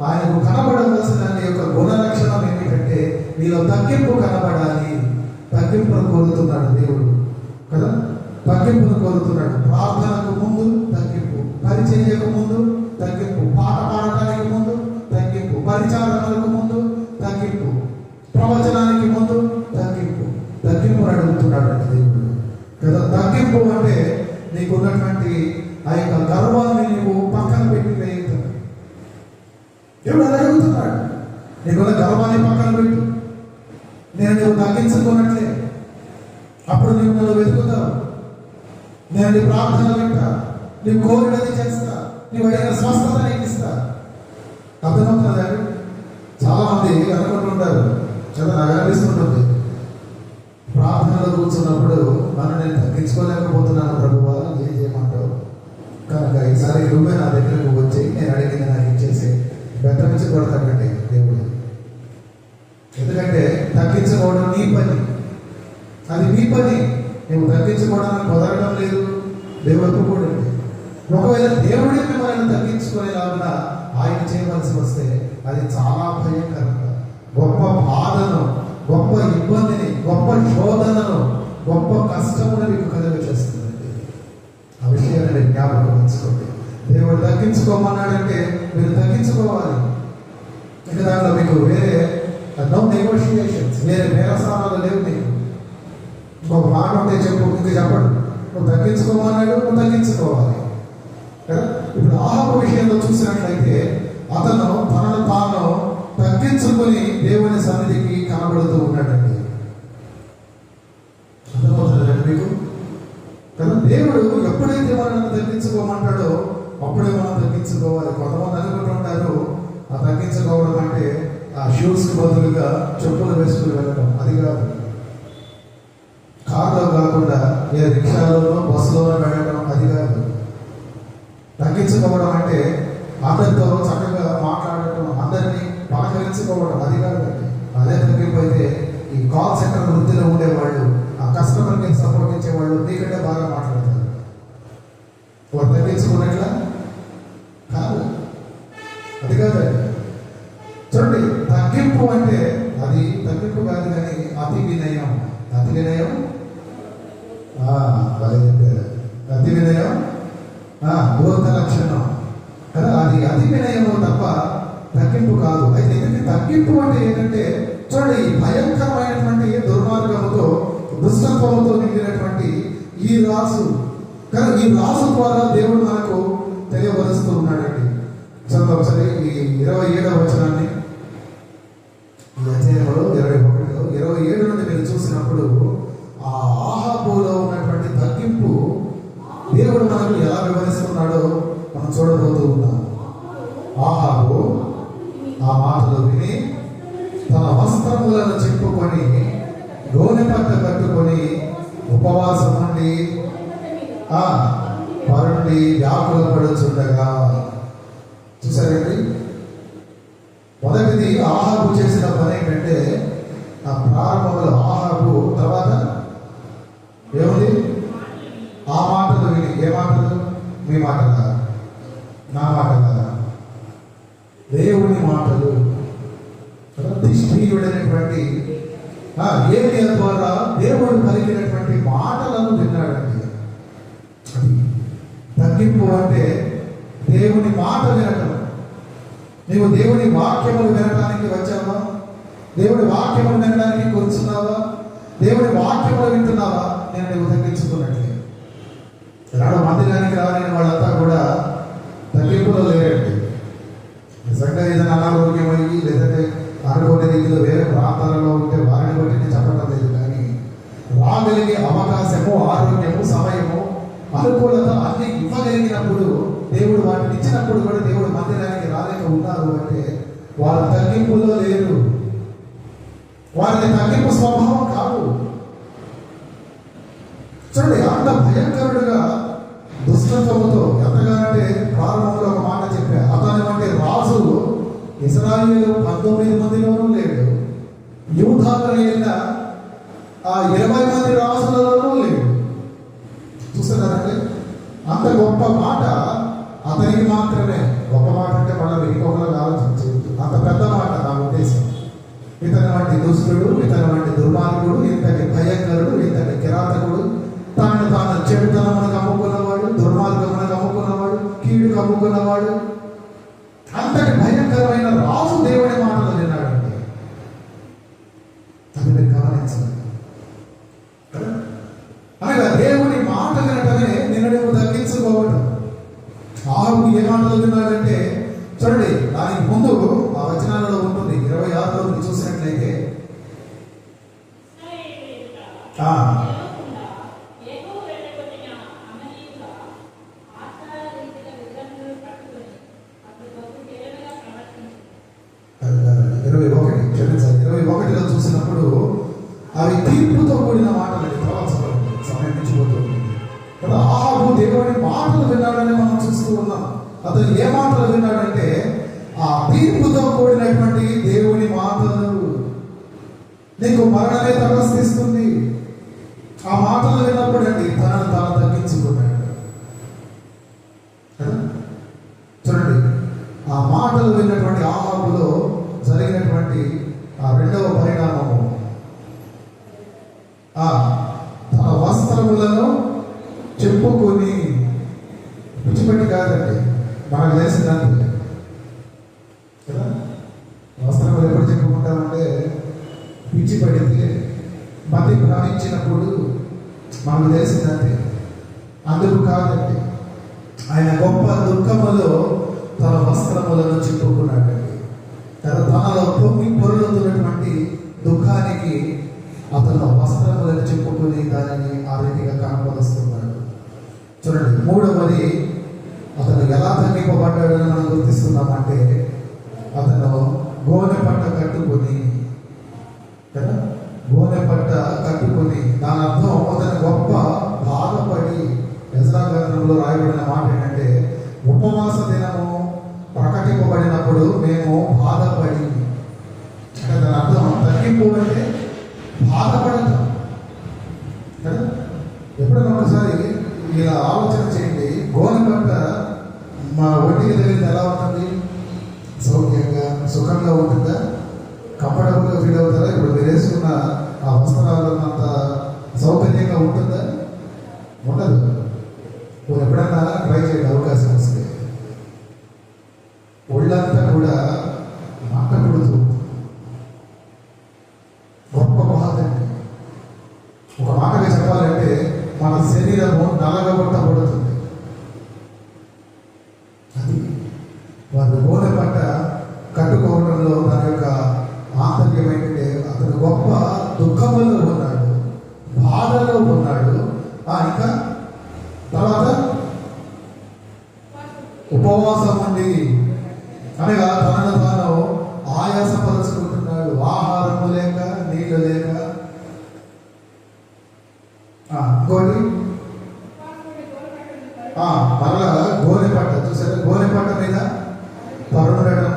ఆయనకు కనబడవలసిన నీ యొక్క గుణలక్షణం ఏమిటంటే నీలో తగ్గింపు కనబడాలి. తగ్గింపును కోరుతున్నాడు దేవుడు కదా. తగ్గింపును కోరుతున్నాడు. ప్రార్థనకు ముందు తగ్గింపు, పరిచర్యకు ముందు తగ్గింపు, పాట పాడటానికి ముందు తగ్గింపు, పరిచారణలకు ముందు తగ్గింపు, ప్రవచనానికి ముందు తగ్గింపు. తగ్గింపు అడుగుతున్నాడు దేవుడు కదా. తగ్గింపు అంటే నీకున్నటువంటి ఆ యొక్క గర్వాన్ని నీవు పక్కన పెట్టి వేయుతాడు. దేవుడు అది అడుగుతున్నాడు. నీకున్న గర్వాన్ని పక్కన పెట్టు. నువ్వు తగ్గించుకున్నట్లే అప్పుడు నువ్వు నన్ను వెతుకుతావు. నేను నీ ప్రార్థన వింటా, నీవు కోరినది చేస్తా, నీవు అడిగిన స్వస్థత నీకు ఇస్తా. అర్థమవుతుందా? చాలా మంది అనుకుంటుంటారు కదా, నాకు అనిపిస్తుంటుంది, ప్రార్థనలో కూర్చున్నప్పుడు నన్ను నేను తగ్గించుకోలేకపోతున్నాను ప్రభువా, ఏం చేయమంటావు? కనుక ఈసారి నువ్వే నా దగ్గరకు వచ్చి నేను అడిగింది నాకు ఇచ్చేసి బెత్తమించి కొడతాడండి దేవుడు. ఎందుకంటే తగ్గించుకోవడం నీ పని. నీ పని. నువ్వు తగ్గించుకోవడానికి కుదరడం లేదు, దేవుడు ఒప్పుకోడండి. ఒకవేళ దేవుడే మిమ్మల్ని తగ్గించుకునేలాగా ఆయన చేయవలసి వస్తే అది చాలా భయంకరంగా గొప్ప బాధను, గొప్ప ఇబ్బందిని, గొప్ప శోధనను, గొప్ప కష్టమును మీకు కలుగ చేస్తుందండి. ఆ విషయాన్ని మీరు జ్ఞాపకం ఉంచుకోండి. దేవుడు తగ్గించుకోమన్నాడంటే మీరు తగ్గించుకోవాలి. ఇక దాంట్లో మీకు వేరే నో నెగోషియేషన్స్, వేరే బేరసారాలు లేవు. నీకు ఇంకొక మాట ఉంటే చెప్పు, ఇంక చెప్పడు. నువ్వు తగ్గించుకోమన్నాడు, నువ్వు తగ్గించుకోవాలి కదా. ఇప్పుడు ఆహాబు విషయంలో చూసినట్లయితే అతను తనను తాను తగ్గించుకొని దేవుని సన్నిధికి కనబడుతూ ఉన్నాడండి. అర్థమవుతుందండి మీకు కదా. దేవుడు ఎప్పుడైతే మనల్ని తగ్గించుకోమంటాడో అప్పుడే మనం తగ్గించుకోవాలి. కొంతమంది అనుకుంటుంటారు ఆ తగ్గించుకోవడం అంటే ఆ షూస్కి బదులుగా చెప్పులు వేసుకుని వెళ్ళడం. అది కాదు. కార్లో కాకుండా ఏ రిక్షాలోనో బస్సులోనో వెళ్ళడం, అది కాదు. తగ్గించుకోవడం అంటే అందరితో చక్కగా మాట్లాడటం, అందరినీ పలకరించుకోవడం, అది కాదండి. అదే తగ్గిపోతే ఈ కాల్ సెంటర్ వృత్తిలో ఉండేవాళ్ళు, ఆ కస్టమర్కి సపోర్ట్ ఇచ్చేవాళ్ళు నీకంటే బాగా మాట్లాడతారు. వాడు తగ్గించుకున్నట్లా కాదు, అది కాదండి. చూడండి, తగ్గింపు అంటే అది తగ్గింపు కాదు కానీ అతి వినయం. అతి వినయం, అతి వినయం మూర్ఖ లక్షణం కదా. అది అతి వినయము తప్ప తగ్గింపు కాదు. అయితే తగ్గింపు అంటే ఏంటంటే చూడండి, భయంకరమైనటువంటి దుర్మార్గముతో, దుష్టత్వముతో నిండినటువంటి ఈ రాసు కదా. ఈ రాసు ద్వారా దేవుడు మనకు తెలియపరుస్తూ ఉన్నాడండి. చదువు ఒకసారి ఈ 27వ వచనాన్ని, అధ్యాయంలో 21లో 27 నుండి మీరు చూసినప్పుడు ఆ ఆహాబులో ఉన్నటువంటి తగ్గింపు దేవుడు మనకు ఎలా వివరిస్తున్నాడో మనం చూడబోతూ ఉన్నాం. ఆహాబు ఆ మాటలు విని తన వస్త్రములను చెప్పుకొని గోనె పట్ట కట్టుకొని ఉపవాసం ఉండి పరుండి వ్యాకుల పడుచుండగా. చూసారండి, మొదటిది ఆహాబు చేసిన పని ఏంటంటే ఆ ప్రారంభంలో ఆహాబు తర్వాత ఏముంది? ఆ మాటలు విని. ఏ మాటలు? మీ మాటలా, నా మాటలా? దేవుని మాటలు. నిష్ఠీయుడైనటువంటి ఏలియా ద్వారా దేవుడు కలిగినటువంటి మాటలను విన్నాడండి. తగ్గింపు అంటే దేవుని మాట వినటం. నీవు దేవుని వాక్యములు వినడానికి వచ్చావా? దేవుడి వాక్యములు వినడానికి కూర్చున్నావా? దేవుడి వాక్యములు వింటున్నావా? నేను నువ్వు తగ్గించుకున్నట్లే. రాడు మందిరానికి రాని వాళ్ళంతా కూడా తగ్గింపులో లేరండి. నిజంగా ఏదైనా అనారోగ్యం అయ్యి లేదంటే అనుకోని రీతిలో వేరే ప్రాంతాలలో ఉంటే వారిని బట్టి చెప్పడం లేదు, కానీ రాగలిగే అవకాశము, ఆరోగ్యము, సమయము, అనుకూలత అన్ని ఇవ్వగలిగినప్పుడు, దేవుడు వాటిని ఇచ్చినప్పుడు కూడా దేవుడు మందిరానికి రాలేక ఉన్నారు అంటే వారు తగ్గింపులో లేరు. వారిని తగ్గింపు స్వభావం కాదు. చూడండి, అంత భయంకరుడుగా దుష్టత్వముతో ఎంతగానంటే ప్రారంభంలో ఒక మాట చెప్పా, అతని వంటి రాజు ఇశ్రాయేలు 19 మందిలోనూ లేడు, యూదాలో వెళ్ళిన ఆ 20 మంది రాజులలోనూ లేడు. చూస్తున్నారంటే అంత గొప్ప మాట అతనికి మాత్రమే. గొప్ప మాట అంటే మనం ఇంకొకరు ఆలోచించవచ్చు. అంత పెద్ద మాట నా ఉద్దేశం. ఇతని వంటి దుష్టుడు, ఇతని వంటి దుర్మార్గుడు, ఇంతటి భయంకరుడు, ఇంతటి కిరాతకుడు, తనను తాను చెడుతనమునకు అమ్ముకున్నవాడు, దుర్మార్గమునకు అమ్ముకున్నవాడు, కీడుకు అమ్ముకున్నవాడు, అంతటి భయంకరమైన రాజు దేవుడి మాటలు విన్నాడండి. అది మీరు గమనించాలి. అనగా దేవుని మాట వినటమే నిన్ను నువ్వు తగ్గించుకోవటం. ఆహాబు ఏ మాటలు విన్నాడంటే చూడండి, దానికి ముందు ఆ వచనాలలో ఉంటుంది. 26లో మీరు చూసినట్లయితే క్షమించాలి, 21లో చూసినప్పుడు అవి తీర్పుతో కూడిన మాటలు. సమయం మించిపోతుంది కదా. ఆహాబు దేవుని మాటలు విన్నాడని మనం చూస్తూ ఉన్నాం. అతను ఏ మాటలు విన్నాడంటే ఆ తీర్పుతో కూడినటువంటి దేవుని మాటలు. నీకు మరణమే తటస్థిస్తుంది, ఆ మాటలు విన్నప్పుడు అండి తనను తాను తగ్గించుకున్నాడు కదా. చూడండి, ఆ మాటలు విన్నటువంటి ఆహాబులో జరిగినటువంటి ఆ రెండవ పరిణామము, తన వస్త్రములను చెప్పుకొని, విడిచిపెట్టి కాదండి, మనకు తెలిసిందంటే కదా. వస్త్రములు ఎప్పుడు చెప్పుకుంటామంటే పిచ్చి పడితే మతి భ్రమించినప్పుడు మనకు తెలిసిందంటే, అందుకు కాదండి. ఆయన గొప్ప దుఃఖములో తన వస్త్రములను చెప్పుకున్నాడండి. తనలో పొంగి పొరులుతున్నటువంటి దుఃఖానికి అతను వస్త్రములను చెప్పుకుని దానిని ఆ రీతిగా కనపరుస్తున్నాడు. చూడండి, మూడవది అతను ఎలా తగ్గింపబడ్డాడని మనం గుర్తిస్తున్నామంటే, అతను గోనె పట్ట కట్టుకొని కదా, గోనె పట్ట కట్టుకొని, దాని అర్థం అతను గొప్ప బాధపడి. ఎజ్రా గ్రంథంలో రాయబడిన మాట ఏంటంటే, ఉపవాస దినము ప్రకటింపబడినప్పుడు మేము బాధపడి, అంటే దాని అర్థం తగ్గింపు అంటే బాధపడతాం కదా. ఎప్పుడైనా ఒకసారి ఇలా ఆలోచన చేయండి, గోనె పట్ట మా ఒంటికి తగిలితే ఎలా ఉంటుంది? సౌఖ్యంగా సుఖంగా ఉంటుందా? కంఫర్టబుల్గా ఫీల్ అవుతారా? ఇప్పుడు మీరు వేసుకున్న ఆ వస్త్రాలు అంత సౌకర్యంగా ఉంటుందా? ఉండదు. మీరు ఎప్పుడైనా ట్రై చేయండి, అవకాశం వస్తే. ఒళ్ళంతా కూడా మంట పుడుతూ గొప్ప బాధ అండి. ఒక మాటగా చెప్పాలంటే మన శరీరము నలగగొట్టబడుతుంది. అది వారు గోనె పట్ట కట్టుకోవడంలో తన యొక్క ఆంతర్యం ఏంటంటే, అతను గొప్ప దుఃఖములో ఉన్నాడు, బాధలో ఉన్నాడు. ఇంకా తర్వాత ఉపవాసం ఉండి అనగా తనను తాను ఆయాసపరుచుకుంటున్నాడు. ఆహారము లేక, నీళ్లు లేక. ఇంకోటి మరలా గోనె పట్ట చూసారు, గోనె పట్ట మీద పరుండటం.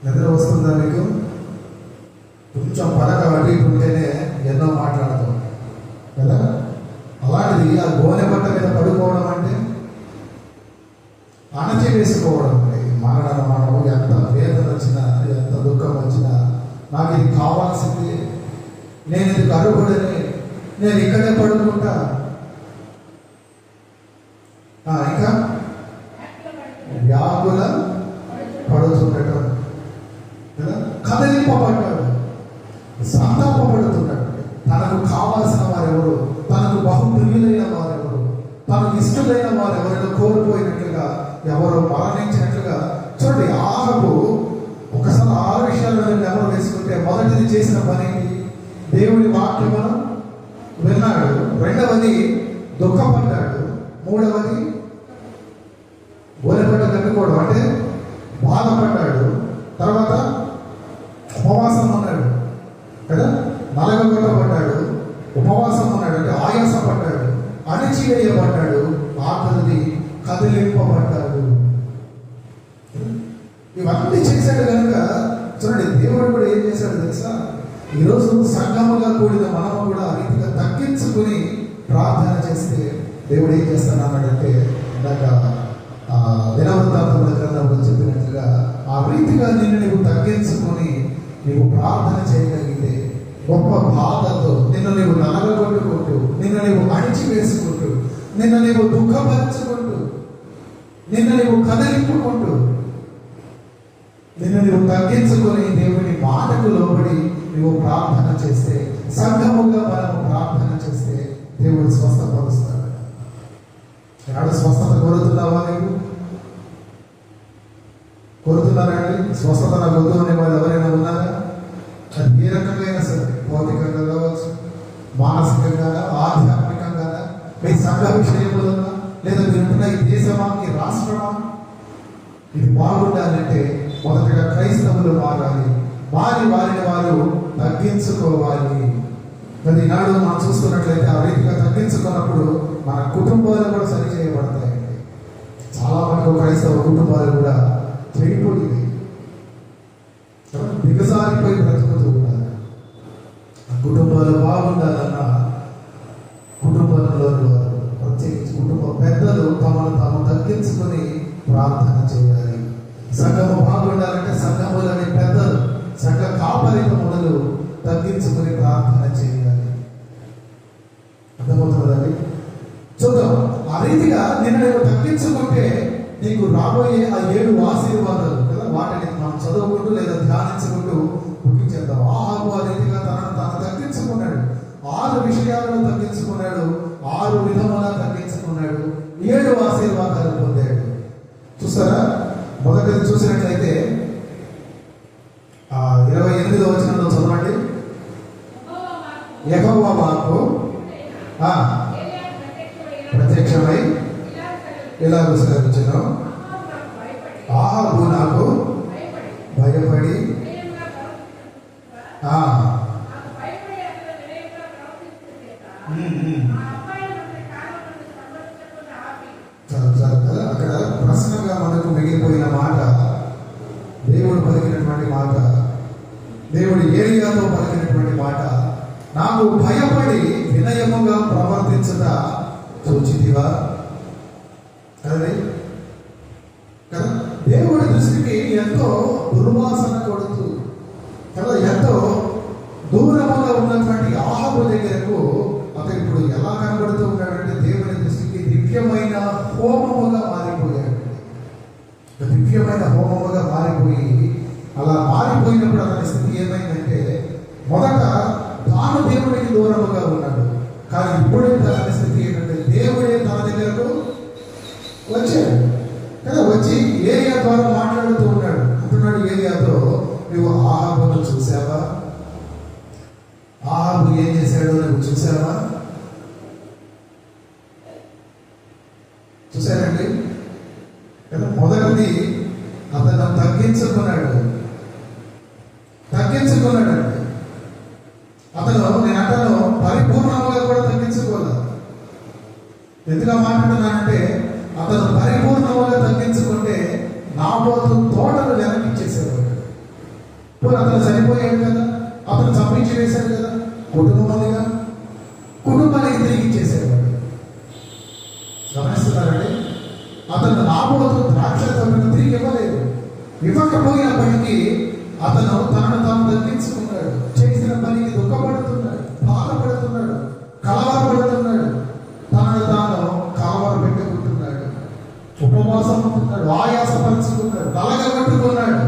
నిద్ర వస్తుందా మీకు? కొంచెం పడక అటు ఇటు ఉంటేనే ఎన్నో మాట్లాడతాం కదా. అలాంటిది ఆ గోనె పట్ట మీద పడుకోవడం అంటే అణచి వేసుకోవడం. మనము ఎంత వేదన వచ్చినా, ఎంత దుఃఖం వచ్చినా, నాకు ఇది కావాల్సింది, నేను ఇది అర్హుడని, నేను ఇక్కడే పడుకుంటా. ఇంకా వ్యాకుల పడుతుండటం కదా, కదలింపబడ్డాడు, సంతాపపడుతున్నాడు. తనకు కావాల్సిన వారెవరు, తనకు బహుప్రియులైన వారెవరు, తనకు ఇష్టమైన వారెవరైనా కోల్పోయినట్లుగా, ఎవరు మరణించినట్లుగా. చూడండి, ఆహాబు ఒకసారి 6 విషయాలను నెమరు వేసుకుంటే, మొదటిది చేసిన పని దేవుడి వాక్యమును విన్నాడు, రెండవది దుఃఖపడ్డాడు, మూడవది గోనెపట్ట కట్టుకోవడం అంటే బాధపడ్డాడు, తర్వాత ఉపవాసం ఉన్నాడు కదా, నలగొట్టబడ్డాడు, ఉపవాసం ఉన్నాడు అంటే ఆయాసపడ్డాడు, అణచివేయబడ్డాడు, ఆఖరిది కదిలింపబడ్డాడు. ఇవన్నీ చేశాడు కనుక చూడండి, దేవుడు కూడా ఏం చేశాడు తెలుసా? ఈరోజు సంఘముగా కూడిన మనము కూడా ఆ రీతిగా తగ్గించుకుని ప్రార్థన చేస్తే దేవుడు ఏం చేస్తానన్నాడంటే, ఇందాక దినవృత్తాంతముల గ్రంథంలో చెప్పినట్లుగా ఆ రీతిగా నిన్ను నీవు తగ్గించుకొని నీవు ప్రార్థన చేయగలిగితే, గొప్ప బాధతో నిన్ను నీవు నలగొట్టుకుంటూ, నిన్ను నీవు అణిచి వేసుకుంటూ, నిన్ను నీవు దుఃఖపరచుకుంటూ, నిన్ను నీవు కదిలింపుకుంటూ, నిన్ను నీవు తగ్గించుకొని దేవుని మాటకు లోబడి నువ్వు ప్రార్థన చేస్తే, సంఘముగా మనము ప్రార్థన చేస్తే దేవుడు స్వస్థపరుస్తాడు. నాడు స్వస్థత కోరుతున్నావా? నీవు కోరుతున్నారండి? స్వస్థత నాకు వద్దు అనే వాళ్ళు ఎవరైనా ఉన్నారా? అది ఏ రకంగా సరే, భౌతికంగా కావచ్చు, మానసికంగా, ఆధ్యాత్మికంగా, మీ సంఘ విషయంలో, లేదా మీరుంటున్న ఈ దేశమా, ఈ రాష్ట్రమా, ఇది బాగుండాలంటే మొదటగా క్రైస్తవులు మారాలి. వారిని వారు తగ్గించుకోవాలి. మరి ఈనాడు మనం చూస్తున్నట్లయితే ఆ రీతిగా తగ్గించుకున్నప్పుడు మన కుటుంబాలు కూడా సరి చేయబడతాయండి. చాలా మంది క్రైస్తవ కుటుంబాలు కూడా చెడిపోయి దిగజారిపోయి బ్రతుకుతూ ఉంటారు. కుటుంబాలు బాగుండాలన్నా, ప్రార్థన చేయాలి. సంఘము బాగుండాలంటే సంఘములోని పెద్దలు, సంఘ కాపరికములు తగ్గించుకుని ప్రార్థన చేయాలి. అర్థమవుతుందండి? చూద్దాం. ఆ రీతిగా నిన్ను తగ్గించుకుంటే నీకు రాబోయే ఆ 7 ఆశీర్వాదాలు కదా, వాటిని మనం చదువుకుంటూ లేదా ధ్యానించుకుంటూ ముగించేద్దాం. ఆహాబు ఆ రీతిగా తనను తాను తగ్గించుకున్నాడు. 6 విషయాలను తగ్గించుకున్నాడు, 6 విధములా తగ్గించుకున్నాడు, 7 ఆశీర్వాదాలు పొందాడు. చూస్తారా? మొదటిది చూసినట్లయితే 28వ వచనంలో చదవండి. యెహోవా మాకు ప్రత్యక్షమై ఇలా విస్తరించెను. ఆహాబు నాకు భయపడి అక్కడ ప్రశ్నగా మనకు మిగిలిపోయిన మాట, దేవుడు పలికినటువంటి మాట, దేవుడు ఏలియాతో పలికినటువంటి మాట, నాకు భయపడి వినయముగా ప్రవర్తించుట చూచితివా? కదా, దేవుడి దృష్టికి ఎంతో దుర్వాసన కొడుతూ కదా, ఎంతో దూరముగా ఉన్నటువంటి ఆహాబు దగ్గరకు అతను ఇప్పుడు ఎలా కనబడుతూ ఉన్నాడంటే దేవుడి దృష్టికి దివ్యమైన హోమముగా మారిపోయాడు. దివ్యమైన హోమముగా మారిపోయి, అలా మారిపోయినప్పుడు అతని స్థితి ఏమైందంటే, మొదట తాను దేవుడికి దూరముగా ఉన్నాడు, కానీ ఇప్పుడే తన స్థితి ఏంటంటే దేవుడే తన దగ్గరకు వచ్చాడు కదా. వచ్చి ఏలియా ద్వారా మాట్లాడుతూ ఉన్నాడు. అంటున్నాడు ఏలియాతో, నువ్వు ఆహాబును చూసావా? ఆహాబు ఏం చేశాడో నువ్వు చూసావా? చూశారండి కదా. మొదటిది అతను తగ్గించుకున్నాడండి. అతను నేను అంటాను పరిపూర్ణంగా కూడా తగ్గించుకోలేదు. ఎందుకు మాట్లాడుతున్నానంటే, అతను పరిపూర్ణంగా తగ్గించుకుంటే నాబోతు తోటను వెనక్కి ఇచ్చేసేవాడు. ఇప్పుడు అతను చనిపోయాడు కదా, అతను చంపించి వేశాడు కదా, కుటుంబానికి తిరిగి ఇచ్చేసేవాడు. గమనిస్తున్నారండి? అతను నాబోతు ద్రాక్ష తోటను తిరిగి ఇవ్వలేదు. ఇవ్వకపోయినప్పటికీ అతను తనను తాను తగ్గించుకున్నాడు. చేసిన పనికి దుఃఖపడుతున్నాడు, బాధపడుతున్నాడు, కలవరపడుతున్నాడు, తనను తాను కలవర పెట్టుకుంటున్నాడు, ఉపవాసం ఉంటున్నాడు, ఆయాసపరుచుకున్నాడు, నలగబెట్టుకున్నాడు.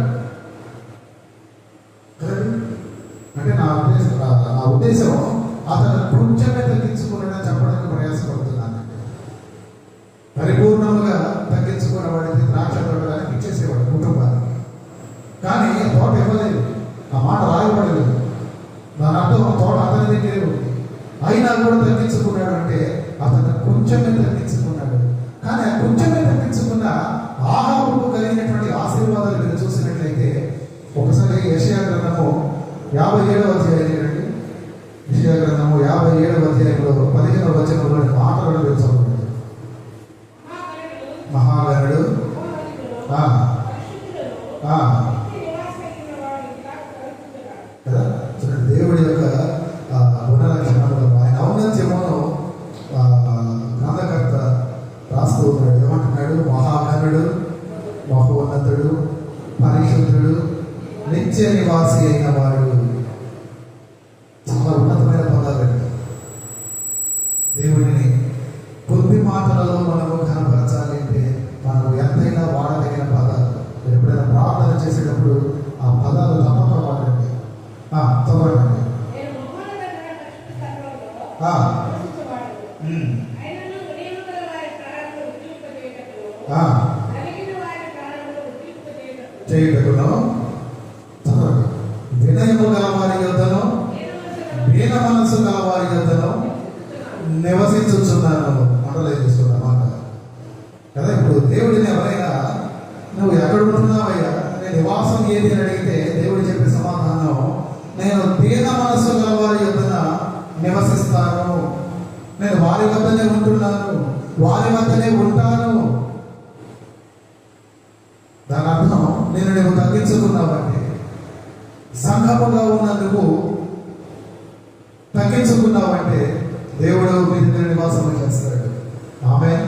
అంటే నా ఉద్దేశం అతను కొంచెమే తగ్గించుకున్నాడని చెప్పడానికి ప్రయాసపడుతున్నాను. పరిపూర్ణంగా తగ్గించుకున్న వాడికి ద్రాక్ష తోటడానికి ఇచ్చేసేవాడు కుటుంబానికి, కానీ తోట ఇవ్వలేదు. ఆ మాట రాయబడలేదు. దాని అర్థం తోట అతని దగ్గరే ఉంది. అయినా కూడా తగ్గించుకున్నాడు అంటే అతను కొంచెమే తగ్గించుకున్నాడు. కానీ ఆ కొంచెమే తగ్గించుకున్న ఆహాబుకు కలిగినటువంటి ఆశీర్వాదాలు మీరు చూసినట్లయితే, ఒకసారి యెషయా గ్రంథము 57వ అధ్యాయం, యెషయా గ్రంథము 57వ అధ్యాయంలో 15వ వచనంలోని మాటలను మీరు చదవండి. మహాగణుడు కదా, దేవుడి యొక్క గుణలక్షణాలు, ఆయన ఔన్నత్యమును గ్రంథకర్త రాస్తూ ఉన్నాడు. ఏమంటున్నాడు? మహాగణుడు, మహోన్నతుడు, పరిశుద్ధుడు, నిత్య నివాసి అయిన వాడు. చాలా ఉన్నతమైన పదాలండి. దేవుడిని కొద్ది మాటలలో మనము కనపరచాలి అంటే మనం ఎంతైనా వాడదగిన పదాలు. ఎప్పుడైనా ప్రార్థన చేసేటప్పుడు ఆ పదాలు తప్పక వాడండి. చదవండి. చేయుటకును వినయము గలవారి యొద్దను దీన మనస్సు గలవారి యొద్దను నివసించుచున్నాను అంటలేస్తున్నాను మాట కదా. ఇప్పుడు దేవుడిని ఎవరైనా నువ్వు ఎక్కడ ఉంటున్నావయ్యా, నేను నివాసం ఏది అని అడిగితే దేవుడు చెప్పే సమాధానం, నేను దీన మనస్సు గలవారి యొద్దన నివసిస్తాను, నేను వారి వద్దనే ఉంటున్నాను, వారి వద్దనే ఉంటాను. దాని అర్థం నువ్వు తగ్గించుకున్నావంటే, సంఘముగా ఉన్న నువ్వు తగ్గించుకున్నావంటే దేవుడు మీ దగ్గర నివాసం చేస్తాడు. ఆమేన్.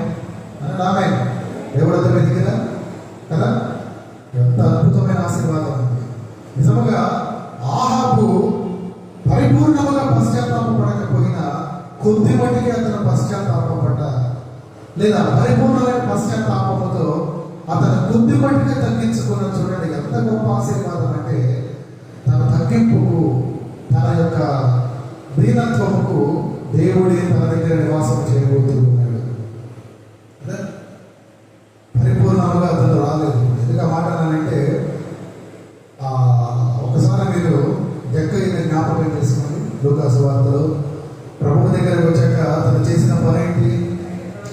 దేవుడు అంతా వెతికినా మట్టికి అతను పశ్చాత్తాపపడ్డ లేదా పరిపూర్ణమైన పశ్చాత్తాపముతో అతను కొద్ది మట్టిగా తగ్గించుకున్న చూడండి ఎంత గొప్ప ఆశీర్వాదం అంటే తన తగ్గింపుకు తన యొక్క దీనత్వముకు దేవుడే తన దగ్గర నివాసం చేయబోతున్నాడు. పరిపూర్ణంగా అతను రాలేదు. ఎందుకు ఆ మాట అన్నానంటే ఒకసారి మీరు జక్కయ్యని జ్ఞాపకం చేసుకోండి. లూకాసు వార్తలో ప్రభువు దగ్గరకు వచ్చాక అతను చేసిన పని ఏంటి?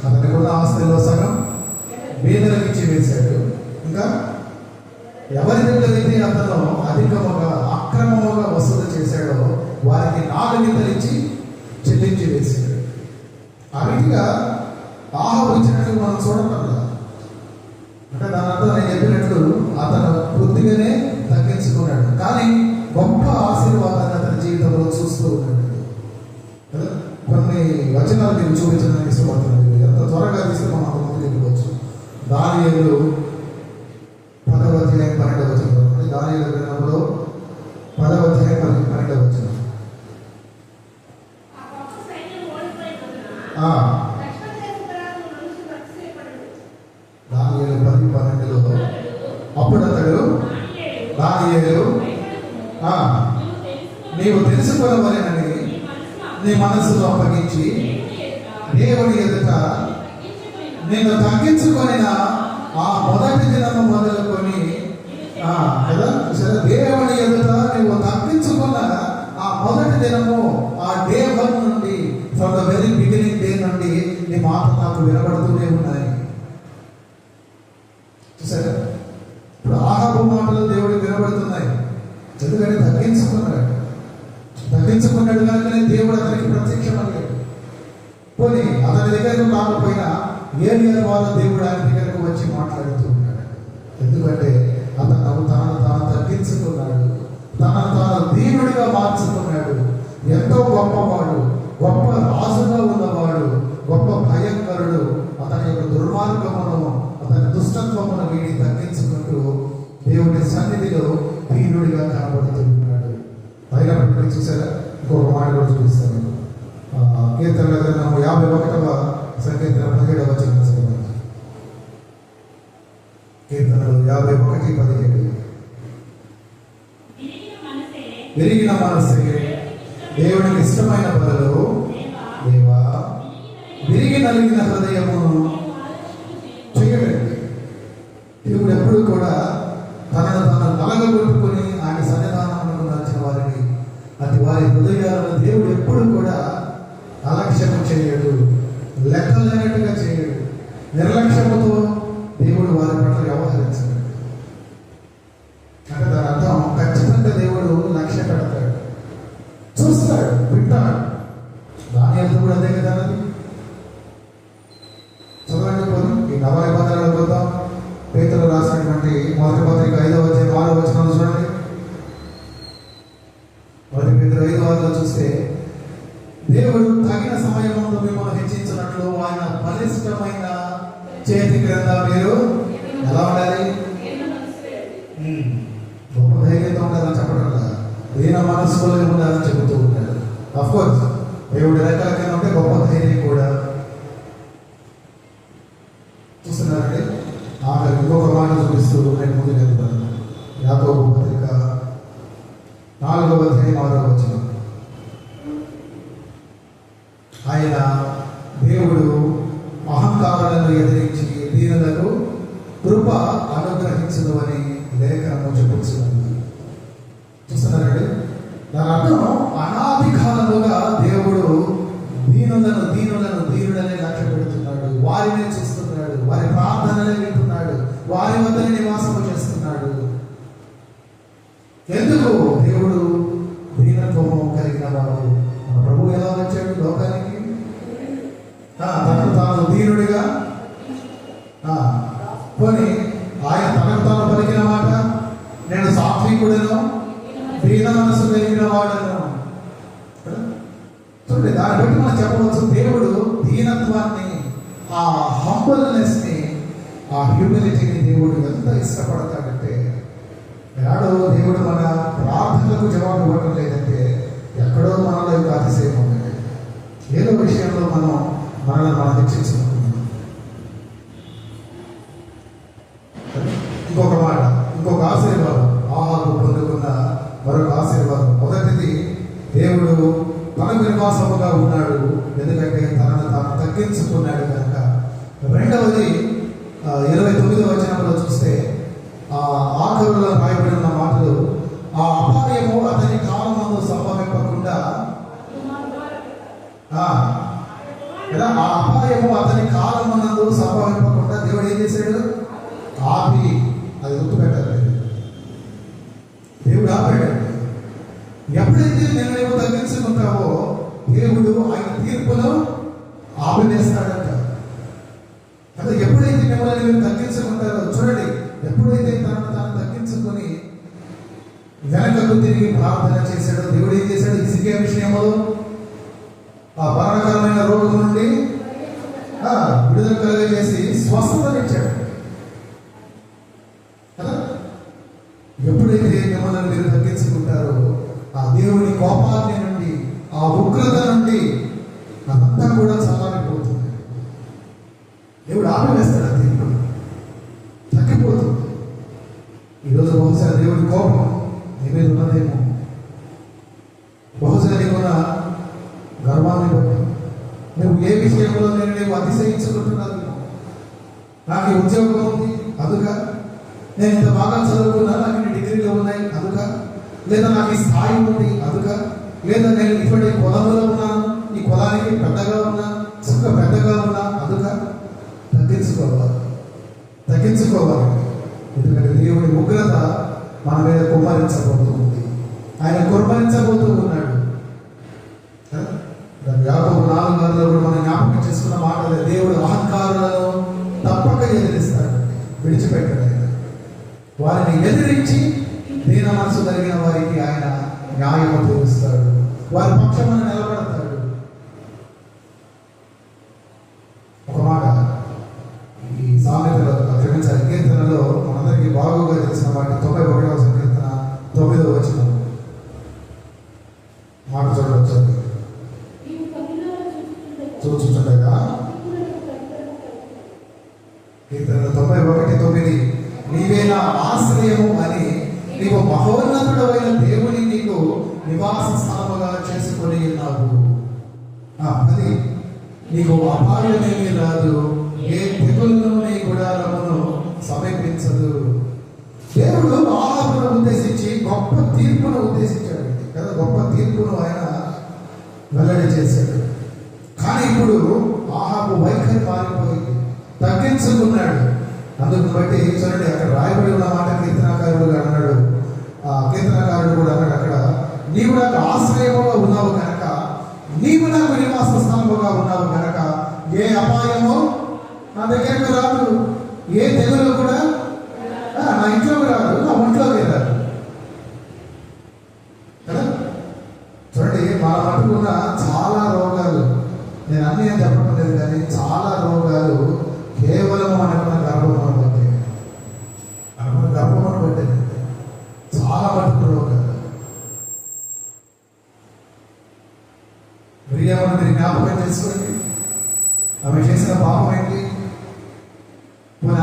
అతనికి ఉన్న ఆస్తిలో సగం పేదలకు ఇచ్చి వేశాడు. ఇంకా ఎవరి దగ్గర అయితే అతను అధికముగా అక్రమముగా వసూలు చేశాడో వారికి 4 గింతలు ఇచ్చి చెల్లించి వేశాడు. ఆ రీతిగా ఆహాబు ఇచ్చినట్లు మనం చూడటం లేదు. అంటే దాని అర్థం నేను చెప్పినట్లు అతను కొద్దిగానే తగ్గించుకున్నాడు, కానీ గొప్ప ఆశీర్వాదాన్ని అతని జీవితంలో చూస్తూ ఉన్నాడు. కొన్ని వచనాలు నేను చూపించడానికి ఇష్టపడుతున్నాను. ఎంత త్వరగా తీస్తే మనం అంత ముందుకు వెళ్ళిపోవచ్చు. దానియేలు 10వ అధ్యాయం 12వ వచనం. దానియేలు గ్రంథంలో 10వ అధ్యాయం 12వ వచనం. దానియేలు 10:12లో అప్పుడు అతడు దానియేలు నీవు తెలుసుకోవాలని నీ మనస్సులో అప్పగించి దేవుని ఎదుట నేను తగ్గించుకొని ఆ మొదటి దినము మొదలుకొని కదా సరే దేవుని ఎదుట నువ్వు తగ్గించుకున్న ఆ మొదటి దినము ఆ డే 1 నుండి from the very beginning day నుండి నీ మాట నాకు వినబడుతూనే ఉన్నాయి. చూసారా? ఇప్పుడు ఆహాబు మాటలు దేవుడికి వినబడుతున్నాయి. ఎందుకంటే తగ్గించుకున్నాడు కనుకనే దేవుడు అతనికి ప్రత్యక్షమయ్యాడు. పోనీ అతని దగ్గరకు రాకపోయినా ఏలియా ద్వారా దేవుడు ఆయన దగ్గరకు వచ్చి మాట్లాడుతూ ఉన్నాడు. ఎందుకంటే అతను తాను తగ్గించుకున్నాడు, తనను తాను దీనుడిగా మార్చుకున్నాడు. ఎంతో గొప్పవాడు, గొప్ప రాజుగా ఉన్నవాడు, గొప్ప భయంకరుడు. అతని యొక్క దుర్మార్గమును, అతని దుష్టత్వమును వీడి తగ్గించుకుంటూ దేవుడి సన్నిధిలో దీనుడిగా కనబడుతున్నాడు. అయినప్పటికీ చూసారా, ఇంకొక మాట కూడా చూపిస్తాను. కీర్తనల గ్రంథము 51వ సంకీర్తన 17వ వచనం చదవండి. కీర్తనలు 51:17. విరిగిన మనస్సే దేవునికి ఇష్టమైన పనులు దేవా, విరిగి నలిగిన హృదయమును చేయడండి. దేవుడు ఎప్పుడు కూడా తనను నలగొట్టుకొని ఆయన సన్నిధానమునకు నచ్చిన వారిని, అటు వారి హృదయాలను దేవుడు ఎప్పుడు కూడా అలక్ష్యము చేయడు, లెక్కలేనట్టుగా చేయడు. నిర్లక్ష్యముతో దేవుడు వారి పట్ల వ్యవహరించడు. అంటే దాని అర్థం ఖచ్చితంగా దేవుడు లక్ష్య పెడతాడు, చూస్తాడు, వింటాడు. దాని అర్థం కూడా అదే కదా. చదవండి పోనీ ఈ నవ నిబంధనలు పోతాం. పేతురు రాసినటువంటి మొదటి పత్రిక 5వ అధ్యాయం 6వ వచనం చూడండి. మొదటి పేతురు 5:6లో చూస్తే దేవుడు తగిన సమయంలో మిమ్మల్ని హెచ్చించినట్లు ఆయన బలిష్టమైన చేతి క్రింద మీరు ఎలా ఉండాలి? గొప్ప ధైర్యంతో ఉండాలని చెప్పడం కదా, దీన మనస్సులో ఉండాలని చెబుతూ ఉంటాడు. అఫ్కోర్స్ దేవుడి రెక్కల కింద ఉంటే గొప్ప ధైర్యం కూడా. చూస్తున్నారండి, ఆఖరి ఇంకొక మాట చూపిస్తూ నేను ముందుకు వెళ్తాను. యాకోబు పత్రిక 4వ అధ్యాయం 6వ వచనం. ఆయన దేవుడు అహంకారాలను ఎదిరించి దీనులకు కృప అనుగ్రహించదు అని లేఖనము చెప్పుచున్నది. చూస్తున్నారండి, దాని అర్థం అనాది కాలముగా దేవుడు దీనుడనే లక్ష్య పెడుతున్నాడు, వారినే చూస్తున్నాడు, వారి ప్రార్థనలే వింటున్నాడు, వారి వద్దనే నివాసము చేస్తున్నాడు. ఎందుకు? దేవుడు దీనత్వము కలిగిన వాడు. మన ప్రభువు ఎలా వచ్చాడు లోకానికి? తనకు తాను దీనుడిగా. పోనీ ఆయన తనకు తాను పలికిన మాట, నేను సాత్వికుడను, దీన మనసు కలిగిన వాడను. చూడండి, దాన్ని బట్టి మనం చెప్పవచ్చు దేవుడు దీనత్వాన్ని, ఆ హంబల్నెస్ని, ఆ హ్యూమిలిటీని దేవుడు ఎంత ఇష్టపడతాడంటే, ఎక్కడో దేవుడు మన ప్రార్థనలకు జవాబు ఇవ్వడం లేదంటే ఎక్కడో మనలో యొక్క అతిశయం ఉంది. ఏదో విషయంలో మనం హెచ్చించుకుంటున్నాం. ఇంకొక మాట, ఇంకొక ఆశీర్వాదం, ఆహాబు పొందుకున్న మరొక ఆశీర్వాదం. మొదటిది, దేవుడు తనకు నివాసముగా ఉన్నాడు, ఎందుకంటే తనను తాను తగ్గించుకున్నాడు కనుక. రెండవది 29వ వచనంలో చూస్తే ఆఖరులో రాయబడి ఉన్న మాటలు, ఆ అపాయము అతని కాలమందు సంభవింపకుండా, ఆ అపాయము అతని కాలమునందు సంభవింపకుండా దేవుడు ఏం చేశాడు? ఆపి, అది గుర్తుపెట్టాలి, దేవుడు ఆపాడు. ఎప్పుడైతే నేను తగ్గించుకుంటావో దేవుడు ఆయన తీర్పును ఆపివేస్తాడంట. అంటే ఎప్పుడైతే మిమ్మల్ని మీరు తగ్గించుకుంటారో, చూడండి, ఎప్పుడైతే తనను తాను తగ్గించుకొని వెనకకు తిరిగి ప్రార్థన చేశాడో దేవుడు ఏం చేశాడు? హిజ్కియా విషయంలో ఆ మరణకరమైన రోగం నుండి విడుదల కలుగజేసి స్వస్థతనిచ్చాడు కదా. ఎప్పుడైతే మిమ్మల్ని మీరు తగ్గించుకుంటారో ఆ దేవుని కోపాగ్ని నుండి, ఆ ఉగ్రత నుండి అదంతా కూడా చల్లారిపోతుంది. దేవుడు ఆపివేస్తాడు, అది తగ్గిపోతుంది. ఈరోజు బహుశా దేవుడి కోపం నీ మీద ఉన్నదేమో, బహుశా నీకున్న గర్వాన్ని బట్టి, నువ్వు ఏ విషయంలో నేను అతిశయించుకుంటున్నాను. నాకు ఈ ఉద్యోగం ఉంది అదుగా, నేను ఇంత బాగా చదువుకున్నా, నాకు ఇన్ని డిగ్రీలు ఉన్నాయి అదుగా, లేదా నాకు ఈ స్థాయి ఉంది అదుగా, లేదా నేను ఇటువంటి పొలంలో ఉన్నాను, ఈ పొలానికి పెద్దగా ఉన్నా, సుఖ పెద్దగా ఉన్నా అదుగా. తగ్గించుకోవాలి. ఎందుకంటే దేవుడి ఉగ్రత మన మీద కుమ్మరించబోతుంది, ఆయన కుమ్మరించబోతూ ఉన్నాడు. యాకోబు 4:6లో కూడా మనం జ్ఞాపకం చేసుకున్న మాటలే, దేవుడు అహంకారులను తప్పక ఎదిరిస్తాడు, విడిచిపెట్టాడు. వారిని ఎదిరించి దీన మనసు కలిగిన వారికి ఆయన న్యాయము తీరుస్తాడు, వారి పక్షమున నిలబడతాడు. ఒక మాట, ఈ సామెతలో క్షమించాలి, కీర్తనలో మనందరికీ బాగుగా తెలిసిన వాటి 91వ సంకీర్తన 9వ వచనం మాట చూడవచ్చు. చూచుండగా కీర్తన 91:9, నీవే నా ఆశ్రయము అని నీవు మహోన్నతుడైన దేవుని నీకు నివాస స్థలముగా చేసుకొని ఉన్నావు. అది నీకు అపాయమేమీ రాదు, ఏ తెగులను నీ గుడారమును సమీపించదు. దేవుడు ఆహాబును ఉద్దేశించి గొప్ప తీర్పును ఉద్దేశించాడు కదా, గొప్ప తీర్పును ఆయన వెల్లడి చేశాడు. కానీ ఇప్పుడు ఆహాబు వైఖరి మారిపోయింది, తగ్గించుకున్నాడు. అందుకు బట్టి చూడండి, అక్కడ రాయబడి ఉన్న మాట కీర్తనకారుడు అన్నాడు, కీర్తనకారుడు కూడా అన్నాడు అక్కడ, నీవు నాకు ఆశ్రయముగా ఉన్నావు కనుక, నీవు నాకు నివాస స్థలముగా ఉన్నావు కనుక, ఏ అపాయమో నా దగ్గరకు రాదు, ఏ తెగులు కూడా నా ఇంట్లోకి రాదు, నా ఒంట్లోకి రాదు కదా. చూడండి, మన పట్టుకున్న చాలా రోగాలు, నేను అన్నీ ఏం చెప్పడం లేదు కానీ చాలా రోగాలు కేవలం మనకున్న గర్భమును బట్టి, చాలా మటుకు రోగాలు. ప్రియమని మీరు జ్ఞాపకం చేసుకోండి, ఆమె చేసిన పాపం ఏంటి?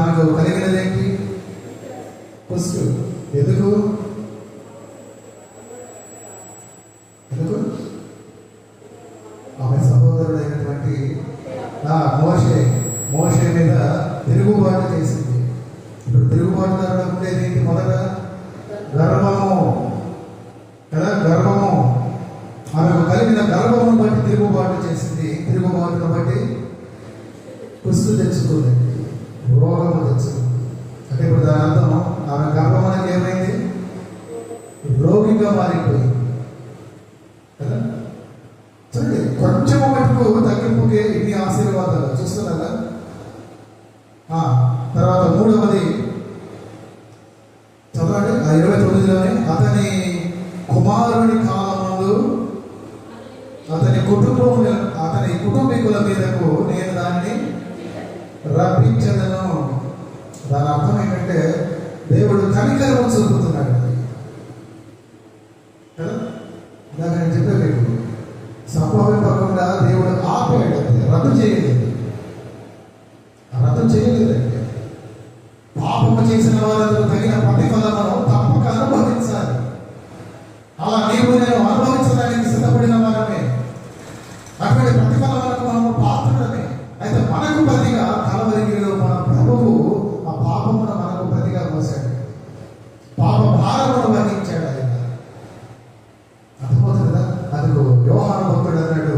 ఆమెకు కలిగినదేంటి? పుస్తు. ఎందుకు? ఆమె సహోదరుడైనటువంటి మోషే మీద తిరుగుబాటు చేసింది. ఇప్పుడు తిరుగుబాటుదారుడు ఉండేది ఏంటి? మొదట గర్భము కదా, గర్భము. ఆమెకు కలిగిన గర్భమును బట్టి తిరుగుబాటు చేసింది, తిరుగుబాటును బట్టి పుస్తు తెచ్చుకుంది, రోగము తెచ్చుకుంది. అంటే ఇప్పుడు దాని అర్థం ఆమె గర్భం అనేది ఏమైంది? రోగిగా మారిపోయింది కదా. చూడండి, కొంచెం మటుకు తగ్గింపుకే ఇన్ని ఆశీర్వాదాలు చూస్తున్నారా. తర్వాత మూడవది చదవండి, 29లోనే, అతని కుమారుని కాలమందు అతని కుటుంబీకుల మీదకు నేను దాన్ని రప్పించదను. దాని అర్థం ఏంటంటే దేవుడు కనికరం చూపుతున్నాడు కదా. ఇందాక నేను చెప్పలేదు, సంభవింపకుండా దేవుడు రద్దు చేయలేదు. రద్దు చేయలేదండి. పాపము చేసిన వారందరూ తగిన ప్రతిఫలమును తప్పక అనుభవించాలి. అలా నీవు నేను అనుభవించడానికి సిద్ధపడిన వారమే. అటువంటి ప్రతిఫలములకు మనము పాత్రులమే. అయితే మనకు ప్రతిగా కలవరిగిలో మన ప్రభువు ఆ పాపమును మనకు ప్రతిగా మోసాడు. పాప భారమును వహించాడు ఆయన. అర్థమవుతుంది కదా? అదిగో యోహాను భక్తుడు అన్నాడు,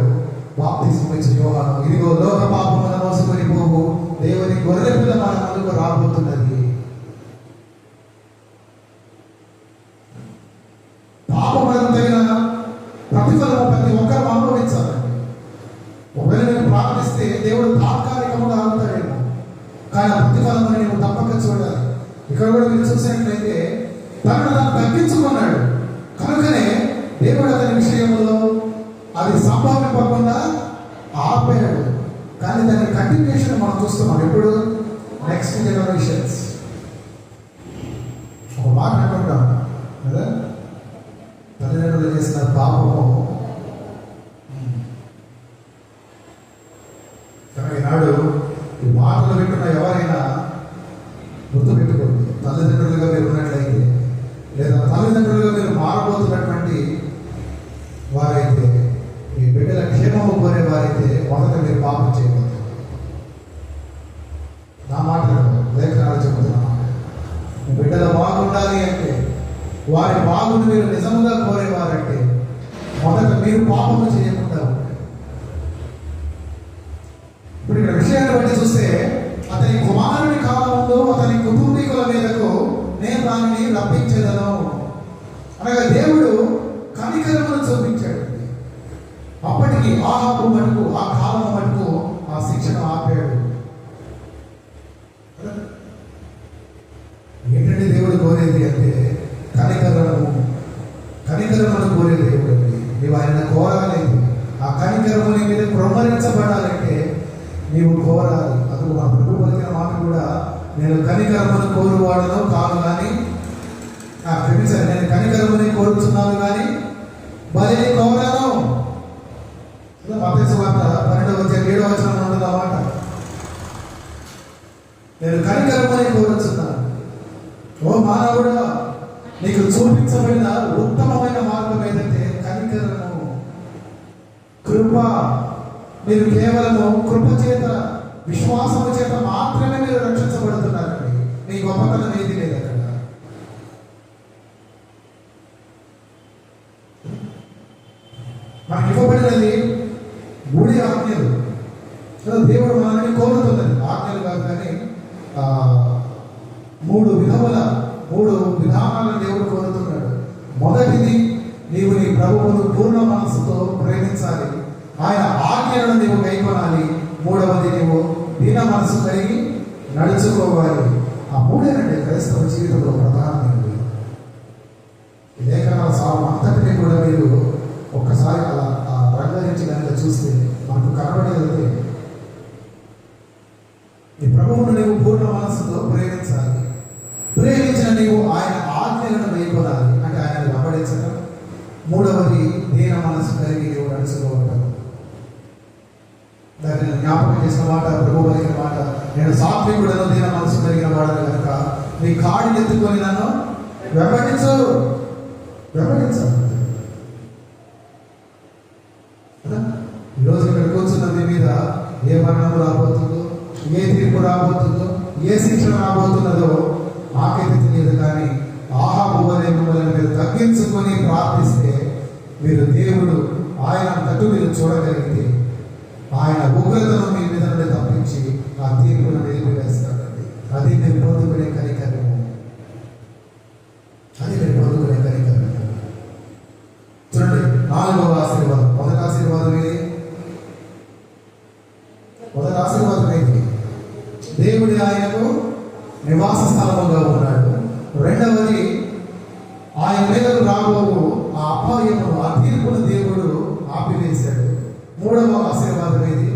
బాప్తిస్మం ఇచ్చిన యోహాను, ఇదిగో లోక పాపమును మోసుకొని పోవు దేవుని గొర్రెపిల్ల మన ముందుకు రాబోతున్నది. పాపములకు తగిన ప్రతిఫలము ప్రతి ఒక్కరు అనుభవించాలండి. ఒకవేళ నేను ప్రార్థిస్తే దేవుడు తాత్కాలికంగా ఆగుతాడేమో, కానీ ఆ ప్రతిఫలమును నేను తప్పక చూడాలి. ఇక్కడ కూడా మీరు చూసినట్లయితే తనను తాను తగ్గించుకున్నాడు కనుకనే దేవుడు అతని విషయంలో అది సంభవింపకుండా ఆపాడు. కానీ దాని కంటిన్యూషన్ మనం చూస్తున్నాం. ఎప్పుడు? Next generations. ఒక మాట అంటుంటాం కదా, తల్లిదండ్రులు చేసిన పాపము. కనుక ఈనాడు ఈ మాటలు వింటున్న ఎవరైనా గుర్తు పెట్టుకోండి. తల్లిదండ్రులుగా మీరు ఉన్నట్లయితే, లేదా తల్లిదండ్రులుగా మీరు మారబోతున్నటువంటి వారైతే, మీ బిడ్డల క్షేమము కోరే వారైతే మొదట మీరు పాపం చేయకూడదు. నా మాటలు లేఖనాలు చెబుతున్నాను. మీ బిడ్డలు బాగుండాలి అంటే, వారి బాగుని మీరు నిజంగా కోరేవారంటే మొదట మీరు పాపము చేయకుండా ఉంటారు. ఇప్పుడు ఇక్కడ విషయాన్ని బట్టి చూస్తే, అతని కుమారుని కాలంలో అతని కుటుంబీకుల మీదకు నేను దానిని రప్పించేదను అనగా దేవుడు కనికరమును చూపించాడు. అప్పటికి ఆహాబు మటుకు, ఆ కాలం మటుకు ఆ శిక్షణ ఆపాడు. ఏంటంటే దేవుడు కోరేది అంటే కనికరమును కోరే దేవుడు అండి. నీవు ఆయన కోరాలి. ఆ కనికరముని మీద కృమ్మరించబడాలంటే నీవు కోరాలి. అందుకు మా ప్రభు పలికిన మాట కూడా, నేను కనికరమును కోరువాడను కాదు కానీ, క్షమించాలి, నేను కనికరముని కోరుతున్నాను కానీ బలిని కోరాను. మత్తయి వార్త 12:7 ఉంటుంది అన్నమాట. నేను కనికరముని కోరుతున్నాను. ఓ మానవుడా, నీకు చూపించబడిన ఉత్తమమైన మార్గం ఏదంటే కనికరము, కృప. మీరు కేవలము కృప చేత, విశ్వాసము చేత మాత్రమే మీరు రక్షించబడుతున్నారండి. మీ గొప్పతనం ఏది లేదు అక్కడ. మనకి ఇవ్వబడినది 3 ఆజ్ఞలు. దేవుడు మనల్ని కోరుతున్నది ఆజ్ఞలు కాదు కానీ 3 విధానాలను దేవుడు కోరుతున్నాడు. మొదటిది, నీవు నీ ప్రభువును పూర్ణ మనస్సుతో ప్రేమించాలి. ఆయన ఆజ్ఞలను నీవు కైకొనాలి. 3వది, నీవు దీన మనసు కలిగి నడుచుకోవాలి. ఆ 3 క్రైస్తవ జీవితంలో ప్రధానమైనది. లేఖనాల సారం అంతటినీ కూడా మీరు ఒక్కసారి అలా రంగరించి కనుక చూస్తే మనకు కనబడేది, నీ ప్రభువును నీవు పూర్ణ మనస్సుతో ప్రేమించాలి. ప్రేమించిన నీవు ఆయన ఆజ్ఞలను కైకొనాలి, అంటే ఆయన వెంబడించడం. 3వది, దీన మనసు కలిగి నీవు నడుచుకోవటం. దాన్ని జ్ఞాపకం చేసిన మాట, ప్రభు పలికిన మాట, నేను సాత్వికుడను దీన మనసు కలిగిన వాడను కనుక నీ కాడిని ఎత్తుకొని నన్ను వెంబడించాలి. ఈరోజు ఇక్కడ కూర్చున్న మీ మీద ఏ మరణము రాబోతుందో, ఏ తీర్పు రాబోతుందో, ఏ శిక్ష రాబోతున్నదో నాకైతే తెలియదు. కానీ ఆహాబు వలె మిమ్మల్ని మీరు తగ్గించుకొని ప్రార్థిస్తే, మీరు దేవుడు ఆయన తట్టు మీరు చూడగలిగితే, ఆయన ఉగ్రతను మీ మీద నుండి తప్పించి ఆ తీర్పును నిలిపివేస్తాడండి. అది మీరు పొందుకునే కనికరము. చూడండి, 4వ ఆశీర్వాదం. మొదటి ఆశీర్వాదం ఏది? దేవుడి ఆయనకు నివాస స్థలముగా ఉన్నాడు. 2వది, ఆయన మీదకు రాబోవు ఆ అపాయమును, ఆ తీర్పును దేవుడు ఆపివేశాడు. 3వ ఆశీర్వాదం ఏది?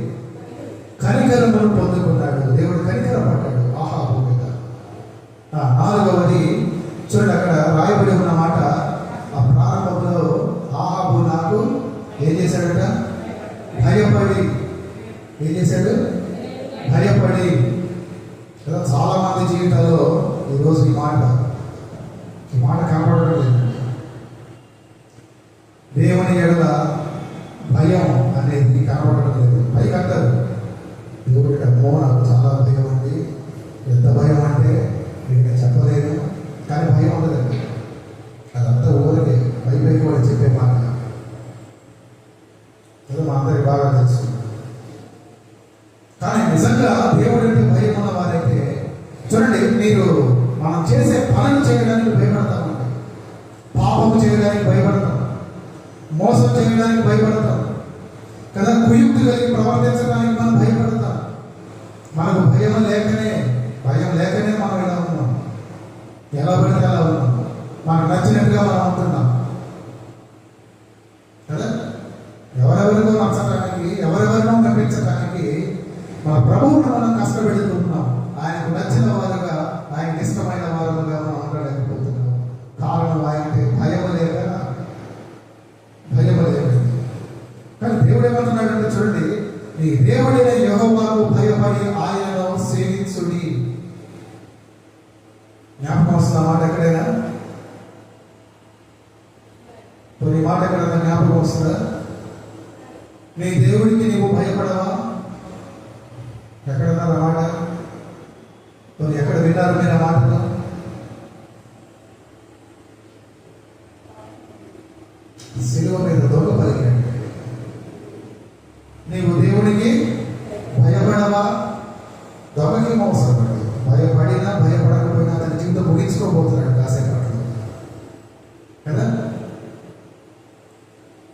కనికరమును పొందుకున్నాడు. దేవుడు కనికరపడ్డాడు ఆహాబు మీద. 4వది, చూడండి అక్కడ రాయబడి ఉన్న మాట, ఆ ప్రారంభంలో ఆహాబు నాకు ఏం చేశాడట? భయపడి ఏం చేశాడు? భయపడి. కదా చాలా మంది జీవితాల్లో ఈరోజు ఈ మాట కనపడడం లేదు. దేవుని ఎడల భయం అనేది కనపడడం లేదు. పైకి అంటారు దేవుడి అమ్మో నాకు చాలా భయం అండి, ఎంత భయం అంటే నేను చెప్పలేను, కానీ భయం ఉండదండి. అదంతా ఊరికి పైకి కూడా చెప్పే మాట. అది మా అందరికి బాగా తెలుసు. కానీ నిజంగా దేవుడు అంటే భయం ఉన్న వారైతే చూడండి, మీరు మనం చేసే పనులు చేయడానికి భయపడతామండి, పాపము చేయడానికి భయపడతాం, మోసం చేయడానికి భయపడతాం కదా, కుయుక్తి కలిగి ప్రవర్తించడానికి మనం భయపడతాం. మనకు భయం లేకనే మనం ఇలా ఉన్నాం, ఎలా పడితే అలా ఉన్నాం, మనకు నచ్చినట్టుగా మనం ఉంటున్నాం కదా. ఎవరెవరికో నచ్చడానికి, ఎవరెవరినో నమ్మించడానికి మన ప్రభువును మనం కష్టపెడుతున్నాం. ఆయనకు నచ్చిన వారుగా, ఆయనకు ఇష్టమైన వారుగా మనం ఉండలేకపోతున్నాం. కారణం ఆయనకి భయం లేక. కానీ దేవుడు ఏమంటున్నాడంటే చూడండి, నీ దేవుడైన యెహోవాకు భయపడి ఆయనను సేవించుడి. జ్ఞాపకం వస్తున్న మాట ఎక్కడైనా? కొన్ని మాట ఎక్కడైనా జ్ఞాపకం వస్తుందా? నీ దేవుడికి నీవు భయపడవా? ఎక్కడన్నా మాట? కొన్ని ఎక్కడ విన్నారు మీరు ఆ మాటలో? శిలువ మీద దొంగ పలికినట్టు. నీవు దేవుడికి భయపడవా? దొంగకి మోసం పడదు. భయపడినా భయపడకపోయినా అతని జీవితం ముగించుకోబోతున్నాడు కాసేపట్లో కదా.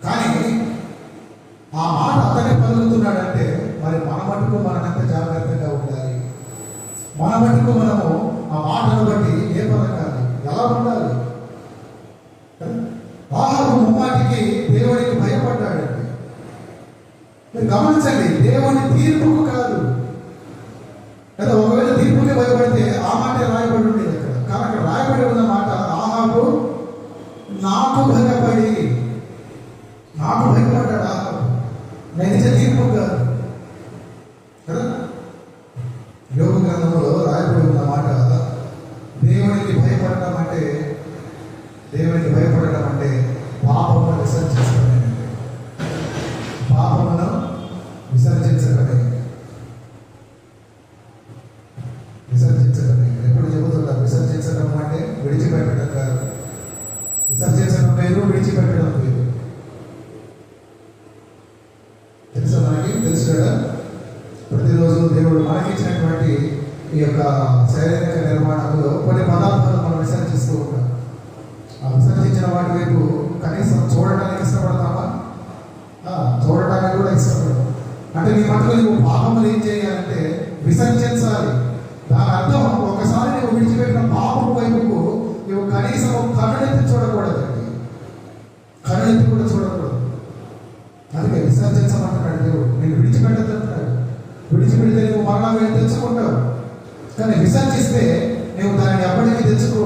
కానీ ఆ మాట అతనే పలుకుతున్నాడంటే మరి మన మటుకు మనంత జాగ్రత్తగా ఉండాలి. మన మటుకు మనము ఆ మాటను బట్టి ఏ పలకాలి, ఎలా ఉండాలి? ఆహాబు ముమ్మాటికి దేవుడికి భయపడ్డాడండి. మీరు గమనించండి, దేవుని తీర్పుకు కాదు కదా. ఒకవేళ తీర్పుకి భయపడితే ఆ మాట రాయబడి ఉండేది అక్కడ. కానీ అక్కడ రాయబడి ఉన్న మాట ఆహాబు నాకు భయపడ్డాడు. ఆహాబు నిజ తీర్పు కాదు కదా. యోగ గ్రంథంలో రాయబడి ఉన్న మాట దేవునికి భయపడటం అంటే పాపమును విసర్జించడమే. పాపమును విసర్జించడమే. ఎప్పుడు చెబుతున్నా, విసర్జించడం అంటే విడిచిపెట్టడం కాదు. విసర్జించడం వేరు, విడిచిపెట్టడం వేరు. తెలుసా మనకి? తెలుసు కదా. ప్రతిరోజు దేవుడు మనకిచ్చినటువంటి ఈ యొక్క శారీరక నిర్మాణంలో కొన్ని పదార్థాలు మనం విసర్జిస్తూ ఉంటాం. ఆ విసర్జించిన వాటి వైపు కనీసం చూడటానికి ఇష్టపడతామా? చూడటానికి కూడా ఇష్టపడతాం. అంటే నీ మటుకు నువ్వు పాపములు ఏం చేయాలంటే విసర్జించాలి. దాని అర్థం ఒకసారి నువ్వు విడిచిపెట్టిన పాపం వైపుకు నువ్వు కనీసం కన్నులెత్తి చూడకూడదండి. కన్నులెత్తి కూడా చూడకూడదు. అందుకే విసర్జించమంటున్నాడు దేవుడు. నేను విడిచిపెట్టదంటున్నాడు. విడిచిపెడితే నువ్వు మరలా వెళ్ళి తెచ్చుకుంటావు. కానీ విసర్జిస్తే నువ్వు దాన్ని ఎప్పటికీ తెచ్చుకో.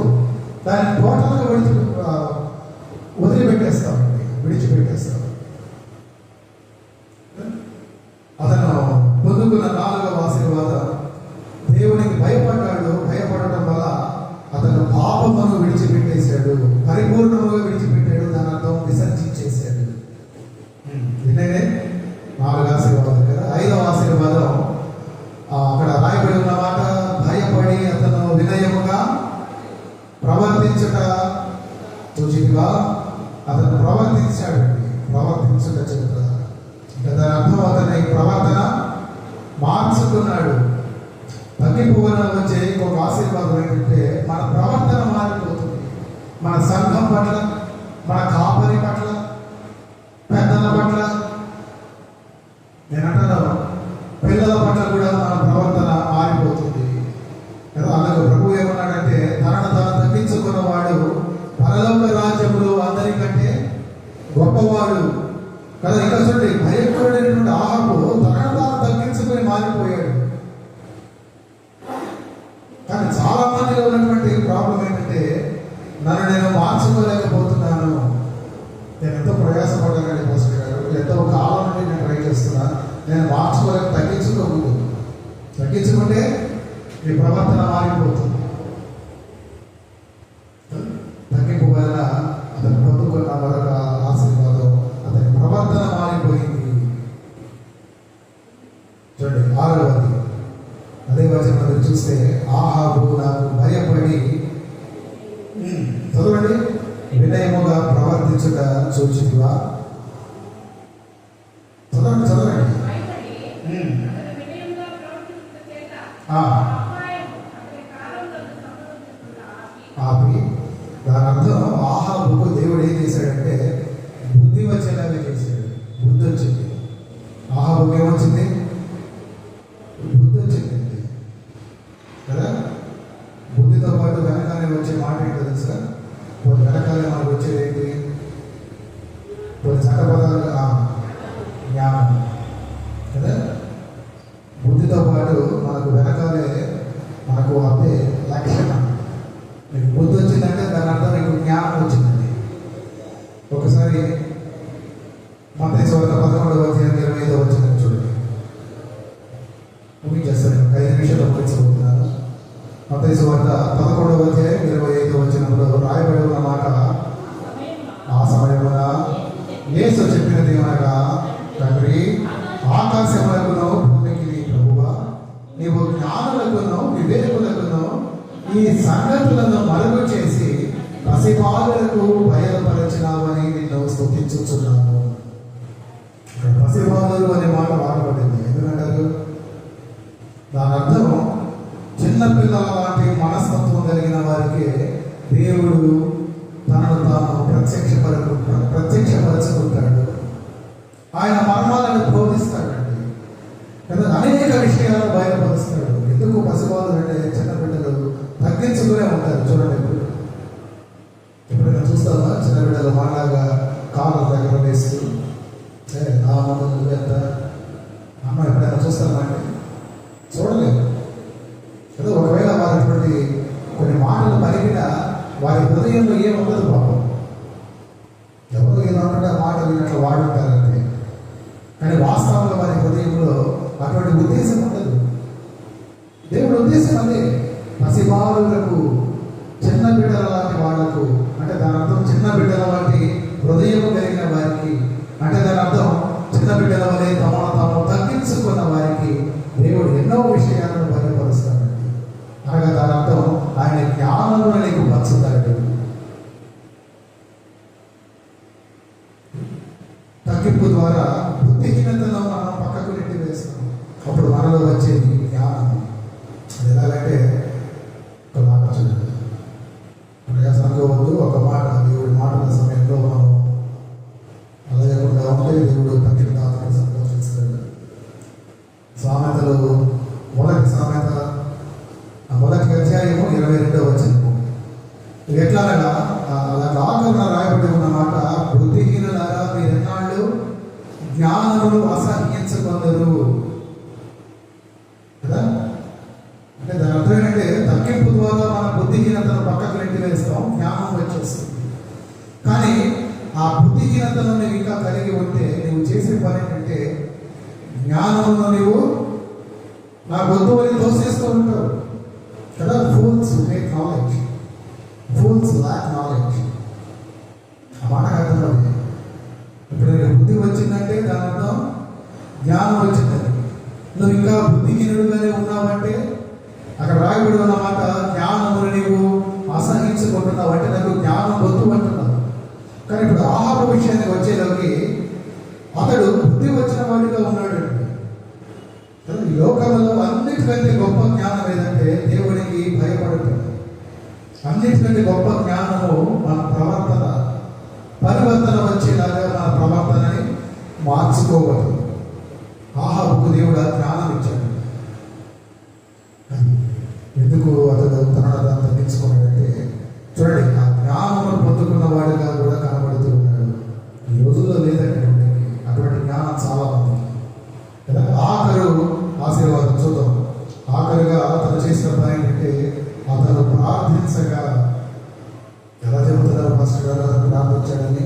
దాన్ని టోటల్గా వదిలిపెట్టేస్తావు, విడిచిపెట్టేస్తావు. అతను పొందుకున్న 4వ ఆశీర్వాదం, దేవునికి భయపడ్డాడు. భయపడటం వల్ల అతను పాపమును విడిచిపెట్టేశాడు, పరిపూర్ణముగా విడిచిపెట్టాడు. దాని అర్థం విసర్జించేశాడు. విననే 4 ఆశీర్వాదం కదా. 5వ ఆశీర్వాదం అక్కడ రాయబడి ఉన్న మాట, భయపడి అతను వినయముగా ప్రవర్తించుట. చూచిగా అతను ప్రవర్తించుట చెబుతా. దాని అర్థం అతని ప్రవర్తన మార్చుకున్నాడు. తగ్గిపోవడం వచ్చే ఇంకొక ఆశీర్వాదం ఏంటంటే మన ప్రవర్తన మారిపోతుంది. మన సంఘం పట్ల, మన కాపరి పట్ల, పెద్దల పట్ల, నేను అంటున్నాను పిల్లల పట్ల కూడా మన ప్రవర్తన మారిపోతుంది కదా. అలాగే ప్రభు ఏమన్నాడంటే, తనను తాను తగ్గించుకున్నవాడు పరలోక రాజ్యములో అందరికంటే గొప్పవాడు కదా. ఇంకా చూడండి, భయంకరుడైనటువంటి ఆహాబు తనను తాను తగ్గించుకొని మారిపోయాడు. కానీ చాలా మందిలో ఉన్నటువంటి ప్రాబ్లం ఏంటంటే, నన్ను నేను మార్చుకోలేకపోతున్నాను. నేను ఎంతో ప్రయాసపడ్డాను పాస్టర్ గారు, ఎంతో కాలం నుండి నేను ట్రై చేస్తున్నా, నేను మార్చుకోలేక తగ్గించుకోలేక నీ ప్రవర్తన మారిపోతుంది. తగ్గింపు వలన అతను పొందుకున్న మరొక ఆశీర్వాదం, అతని ప్రవర్తన మారిపోయింది. చూడండి 6వ అదే వచనం చూస్తే, ఆహాబు నాకు భయపడి చదవండి వినయముగా ప్రవర్తించుట చూచితివా. చదవండి చదవండి. ఆపి దాని అర్థం ఆహాబుకు దేవుడు ఏం చేశాడంటే బుద్ధి వచ్చేలాగా చేశాడు. బుద్ధి వచ్చింది. ఆహాబుకు ఏమొచ్చింది? బుద్ధి వచ్చింది కదా. బుద్ధితో పాటు వెనకాలే వచ్చే మాట ఏంటో తెలుసా? కొన్ని వెనకాలే మనకు వచ్చేది ఏంటి? కొన్ని చట్టపదాలు జ్ఞానం కదా. బుద్ధితో పాటు మనకు వెనకాలే మనకు అదే లక్షణం. మీకు బుద్ధి వచ్చిందంటే దాని అర్థం మీకు జ్ఞానం వచ్చిందండి. ఒకసారి మత్తయి సువార్త 11వ అధ్యాయం 25వ చూడండి. ముగించేస్తాను, 5 నిమిషాలు ముగించబోతున్నాను. మత్తయి సువార్త 11వ అధ్యాయం 25వ రాయబడి ఉన్న మాట, ఆ సమయమున యేసు చెప్పినది ఏమనగా, తండ్రి ఆకాశములకును భూమికి ప్రభువా, నీవు జ్ఞానులకును వివేకులకును ఈ సంగతులను మరుగు చేసి పసిబాలులకు బయలుపరచినావని నిన్ను స్తుతించుచున్నాను. పసిబాలురు అనే మాట వాడబడింది. ఎందుకంటారు? దాని అర్థం చిన్నపిల్లల లాంటి మనస్తత్వం కలిగిన వారికి దేవుడు తనను తాను ప్రత్యక్షపరచుకుంటాడు. ఆయన మర్మాలను బోధిస్తాడండి కదా. అనేక విషయాలను బయలుపరుస్తాడు. ఎందుకు పసిబాలు అంటే చిన్నపిల్లలు తగ్గించుకునే ఉంటారు. చూడండి, ఎప్పుడైనా చూస్తావా చిన్నపిల్లలు మనలాగా కాళ్ళ దగ్గర వేస్తూ నా అమ్మ ఎంత అమ్మ ఎప్పుడైనా చూస్తామండి? చూడలేదు కదా. ఒకవేళ వారి కొన్ని మాటలు పలికిన వారి హృదయంలో ఏముండదు పాపం. ఎవరు ఏమంటే ఆ మాట విన్నట్లు వాడుంటారంటే, కానీ వాస్తవంలో వారి హృదయంలో అటువంటి ఉద్దేశం ఉండదు. దేవుడి ఉద్దేశం అదే. పసిబాలులకు, చిన్న బిడ్డల లాంటి వాళ్లకు, అంటే దాని అర్థం చిన్న బిడ్డల వంటి హృదయం కలిగిన వారికి, అంటే దాని అర్థం చిన్న బిడ్డల వలె తమను తాము తగ్గించుకున్న వారికి దేవుడు ఎన్నో విషయాలను బయలుపరుస్తాడు. అనగా దాని అర్థం ఆయన జ్ఞానమును నీకు పంచుతాడు. తగ్గింపు ద్వారా బుద్ధిహీనతను మనం పక్కకు నెట్టి వేస్తాం. అప్పుడు మనలో వచ్చేది జ్ఞానం. అది ఎలాగంటే ఒక మాట చూడండి, ప్రయాసనుకోవద్దు. ఒక మాట దేవుడి మాటల సమయంలో మనం అలాగే ఉంటే దేవుడు తగ్గిన సంతోషిస్తాడు. సామెతలు మొదటి సామెత 1వ అధ్యాయము 22వ వచనము ఎట్లాగా అలా ఆకరణ రాయబడి ఉన్న మాట, బుద్ధిహీనులారా మీరెన్నాళ్ళు జ్ఞానమును అసహ్యించుకొందరు కదా. అంటే దాని అర్థం ఏంటంటే తగ్గింపు ద్వారా మన బుద్ధిహీనతను పక్కకు నెట్టి వేస్తాం, జ్ఞానం వచ్చేస్తుంది. కానీ ఆ బుద్ధిహీనతను నువ్వు ఇంకా కలిగి ఉంటే నువ్వు చేసే పని ఏంటంటే జ్ఞానంలో నువ్వు నా గొంతు అని తోసేస్తూ ఉంటావు కదా. Fools make knowledge, fools lack knowledge. ఆ మాట అర్థం. ఇప్పుడు నీకు బుద్ధి వచ్చిందంటే దాని అర్థం జ్ఞానం వచ్చిందని. నువ్వు ఇంకా బుద్ధిహీనుడుగానే ఉన్నావంటే అక్కడ రాయబడి ఉన్న మాట, జ్ఞానమును నీవు అసహించుకుంటున్నావు అంటే నాకు జ్ఞానం వద్దు అంటున్నావు. కానీ ఇప్పుడు ఆహార విషయానికి వచ్చేలోకి అతడు బుద్ధి వచ్చిన వాడిగా ఉన్నాడు. ఈ లోకంలో అన్నిటికంటే గొప్ప జ్ఞానం ఏదంటే దేవునికి భయపడుతుంది. అన్నిటికంటే గొప్ప జ్ఞానము మన పరివర్తన వచ్చేలాగా మన ప్రవర్తనని మార్చుకోవద్దు. ఆహాబుకు దేవుడు ఆ జ్ఞానం ఇచ్చాడు. ఎందుకు అతడు తనను తగ్గించుకున్నాడంటే చూడండి, ఆ జ్ఞానమును పొందుకున్న వాడిగా కూడా కనబడుతూ ఉన్నాడు. ఈ రోజుల్లో లేదంటే అటువంటి జ్ఞానం చాలా మంది కదా. ఆఖరు ఆశీర్వాదం చూద్దాం. ఆఖరుగా అతను చేసిన పని ఏంటంటే అతను ప్రార్థించగా, ఎలా చెబుతున్నారు పాస్టర్ గారు అతను ప్రార్థించాడని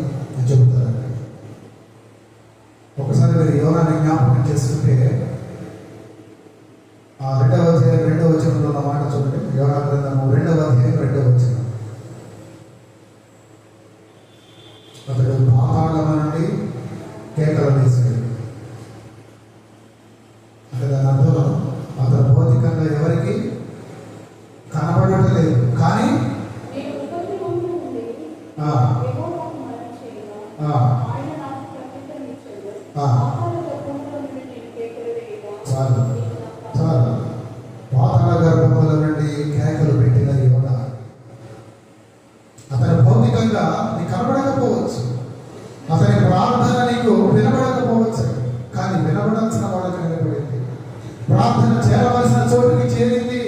చెబుతారండి. ఒకసారి మీరు యోనాన్ని జ్ఞాపకం చేసుకుంటే ఆ 2వ అధ్యాయం 2వ వచనంలో ఉన్న మాట చూడండి, యోనా గ్రంథము 2వ అధ్యాయం 2వ వచనం. అతడు పాతాళం నుండి కేకలు వేసాడు. అంటే దాని అర్థం అతను భౌతికంగా ఎవరికి కనబడటం లేదు, కానీ చాలు చాలు పాతాళ గర్భముల నుండి కేకలు పెట్టిన యోనా. అతను భౌతికంగా నీకు కనబడకపోవచ్చు, అతని ప్రార్థన నీకు వినబడకపోవచ్చు, కానీ వినబడాల్సిన వాళ్ళకి వినబడింది. ప్రార్థన చేరవలసిన చోటుకి చేరింది.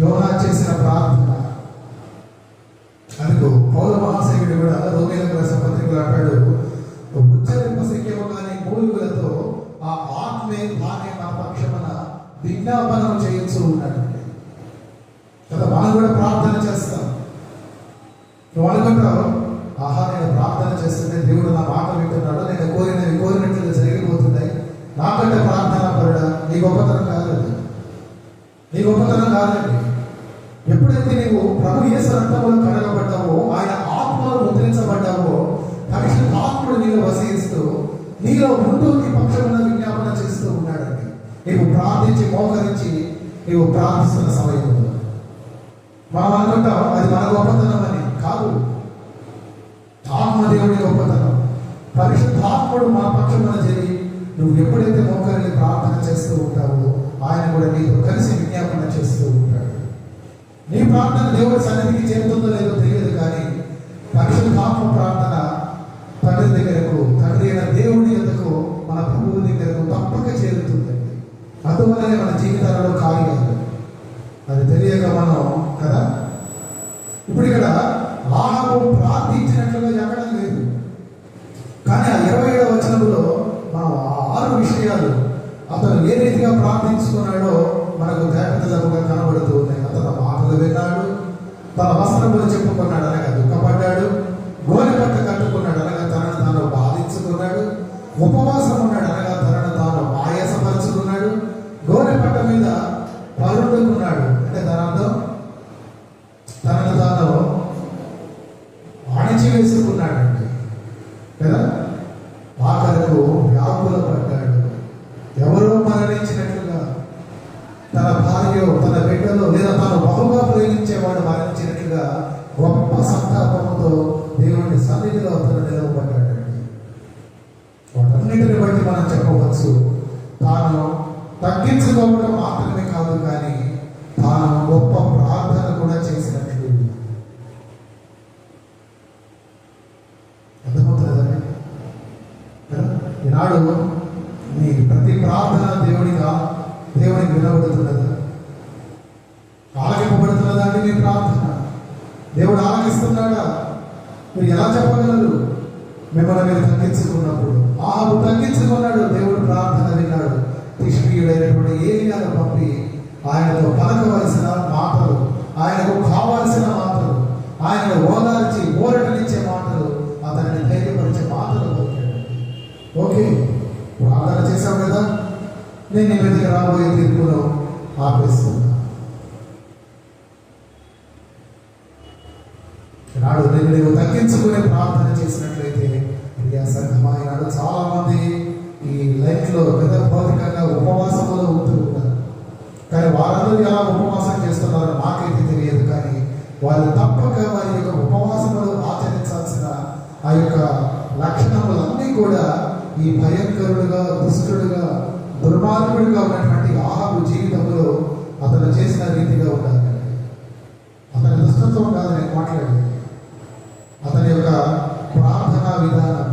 యోనా చేసిన ప్రార్థన. అందుకు పౌల మహాశయుడు కూడా రోమీయులకు రాసిన పత్రికలో అంటాడు, ఉచ్చరింప శక్యము కానీ మూలుగులతో ఆ ఆత్మే తానే నా పక్షమున విజ్ఞాపనం చేయొచ్చు ఉన్నాడు కదా. మనం కూడా ప్రార్థన చేస్తాం. నువ్వు అనుకుంటావు, ఆహా నేను ప్రార్థన చేస్తుంటే దేవుడు నా మాట వింటున్నాడు, నేను కోరినట్లుగా జరిగిపోతున్నాయి, నాకంటే ప్రార్థన పరుడా. నీ గొప్పతనం కాదండి, నీ గొప్పతనం కాదండి. ఎప్పుడైతే నీవు ప్రభు యేసు రక్తములో కడగబడ్డావో, ఆయన ఆత్మలో ముద్రించబడ్డావో, పరిశుద్ధాత్ముడు నీలో వసిస్తూ నీలో ఉంటూ నీ పక్షమున విజ్ఞాపన చేస్తూ ఉన్నాడండి. నీవు ప్రార్థించి మోకరించి నీవు ప్రార్థిస్తున్న సమయంలో మనం అనుకుంటాం అది మన గొప్పతనం అని. కాదు, ఆత్మదేవుడి గొప్పతనం. పరిశుద్ధాత్ముడు మన పక్షమున జరిగి నువ్వు ఎప్పుడైతే మోకరిని ప్రార్థన చేస్తూ ఉంటావో, ఆయన కూడా నీతో కలిసి విజ్ఞాపన చేస్తూ ఉంటాడు. నీ ప్రార్థన దేవుడి సన్నిధికి చేరుతుందో లేదో తెలియదు, కానీ పరిశుద్ధాత్మ ప్రార్థన తండ్రి దగ్గరకు, తండ్రి అయిన దేవుడి యొద్దకు, మన ప్రభువు దగ్గరకు తప్పక చేరుతుందండి. అందువల్లనే మన జీవితాలలో కార్యాలు అది తెలియక మనం కదా. ఇప్పుడు ఇక్కడ ఆహాబు ప్రార్థించినట్లుగా ఎక్కడ లేదు, కానీ ఆ 27వ వచనంలో మనం 6 విషయాలు అతను ఏ రీతిగా ప్రార్థించుకున్నాడో మనకు జాగ్రత్తగా కనబడుతూ ఉన్నాయి. అతను మాటలు విన్నాడు, తన వస్త్రములు చెప్పుకున్నాడు అనగా దుఃఖపడ్డాడు, గోనె పట్ట కట్టుకున్నాడు అనగా తనను తాను బాధించుకున్నాడు, ఉపవాసం ఉన్నాడు అనగా తనను తాను ఆయాసపరుచుకున్నాడు, గోనె పట్ట మీద పరుడుకున్నాడు అంటే దాని అర్థం తనను తాను అణిచివేసుకున్నాడండి కదా. ఆఖరకు వ్యాకుల పడ్డాడు. ఎవరో మరణించినట్లుగా, తన భార్య తన బిడ్డలో లేదా తను బహుగా ప్రేమించేవాడు మరణించినట్లుగా గొప్ప సంతాపంతో దేవుని సన్నిధిలో అతను నిలవబడ్డాడండి. వాటన్నిటిని బట్టి మనం చెప్పవచ్చు, తాను తగ్గించుకోవడం మాత్రమే కాదు, కానీ తాను గొప్ప ప్రార్థన కూడా చేసినట్లు. అర్థమవుతుందండి. ఈనాడు మీ ప్రతి ప్రార్థన దేవునికి వినబడుతున్నదా, ఆలకింపబడుతున్నదా అండి? మీ ప్రార్థన దేవుడు ఆలకిస్తున్నాడా? మీరు ఎలా చెప్పగలరు? మిమ్మల్ని మీరు తగ్గించుకున్నప్పుడు. ఆహాబు తగ్గించుకున్నాడు, దేవుడు ప్రార్థన విన్నాడు. తిష్బీయుడైనటువంటి ఏలియాను పంపి ఆయనతో పలకవలసిన మాటలు, ఆయనకు కావాల్సిన మాటలు, ఆయన ఓదార్చి ఊరటనిచ్చే మాటలు, అతనిని ధైర్యపరిచే మాటలు పలికాడు. ఓకే, ప్రార్థన చేశావు కదా, నేను నీ మీదకి రాబోయే తీర్పులో ఆపేస్తున్నా. నాడు నీవు తగ్గించుకునే ప్రార్థన చేసినట్లయితే ప్రియా సంఘమా, ఈనాడు చాలా మంది ఈ లైఫ్లో భౌతికంగా ఉపవాసంలో ఉంటూ ఉన్నారు. కానీ వారందరూ ఎలా ఉపవాసం చేస్తున్నారో నాకైతే తెలియదు, కానీ వాళ్ళు తప్పక వారి యొక్క ఉపవాసములు ఆచరించాల్సిన ఆ యొక్క లక్షణములన్నీ కూడా ఈ భయంకరుడుగా, దుష్టుడుగా, దుర్మార్గుడిగా ఉన్నటువంటి ఆహాబు జీవితంలో అతను చేసిన రీతిగా ఉండాలి. అతని దుష్టత్వం కాదు నేను మాట్లాడేది, అతని యొక్క ప్రార్థనా విధానం.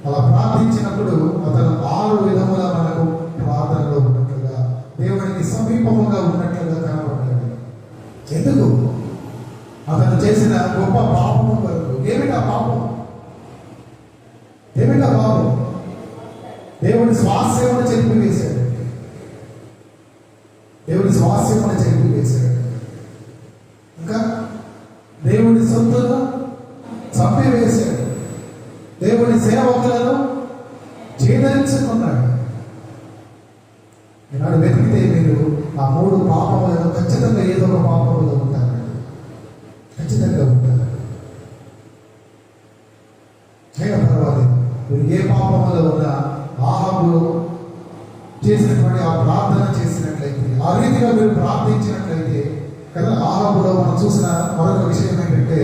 అలా ప్రార్థించినప్పుడు అతను 6 విధముల మనకు ప్రార్థనలో ఉన్నట్లుగా, దేవునికి సమీపముగా ఉన్నట్లుగా కనబడ్డాడు. ఎందుకు? అతను చేసిన గొప్ప పాపము వరకు. ఏమిటా పాపం? ఏమిటా పాపం? దేవుడి స్వాస్యమును చెరిపివేశాడు. దేవుడి స్వాస్యమును చెరిపివేశాడు. ఇంకా దేవుడి సొత్తును చంపివేశాడు. దేవుడి సేవకులను చేదరించుకున్నాడు. ఈనాడు వెతికితే మీరు ఖచ్చితంగా ఉంటారు. అయినా పర్వాలేదు, మీరు ఏ పాపంలో ఉన్నా ఆహాబు చేసినటువంటి ఆ ప్రార్థన చేసినట్లయితే, ఆ రీతిగా మీరు ప్రార్థించినట్లయితే కదా. ఆహాబులో మనం చూసిన మరొక విషయం ఏంటంటే,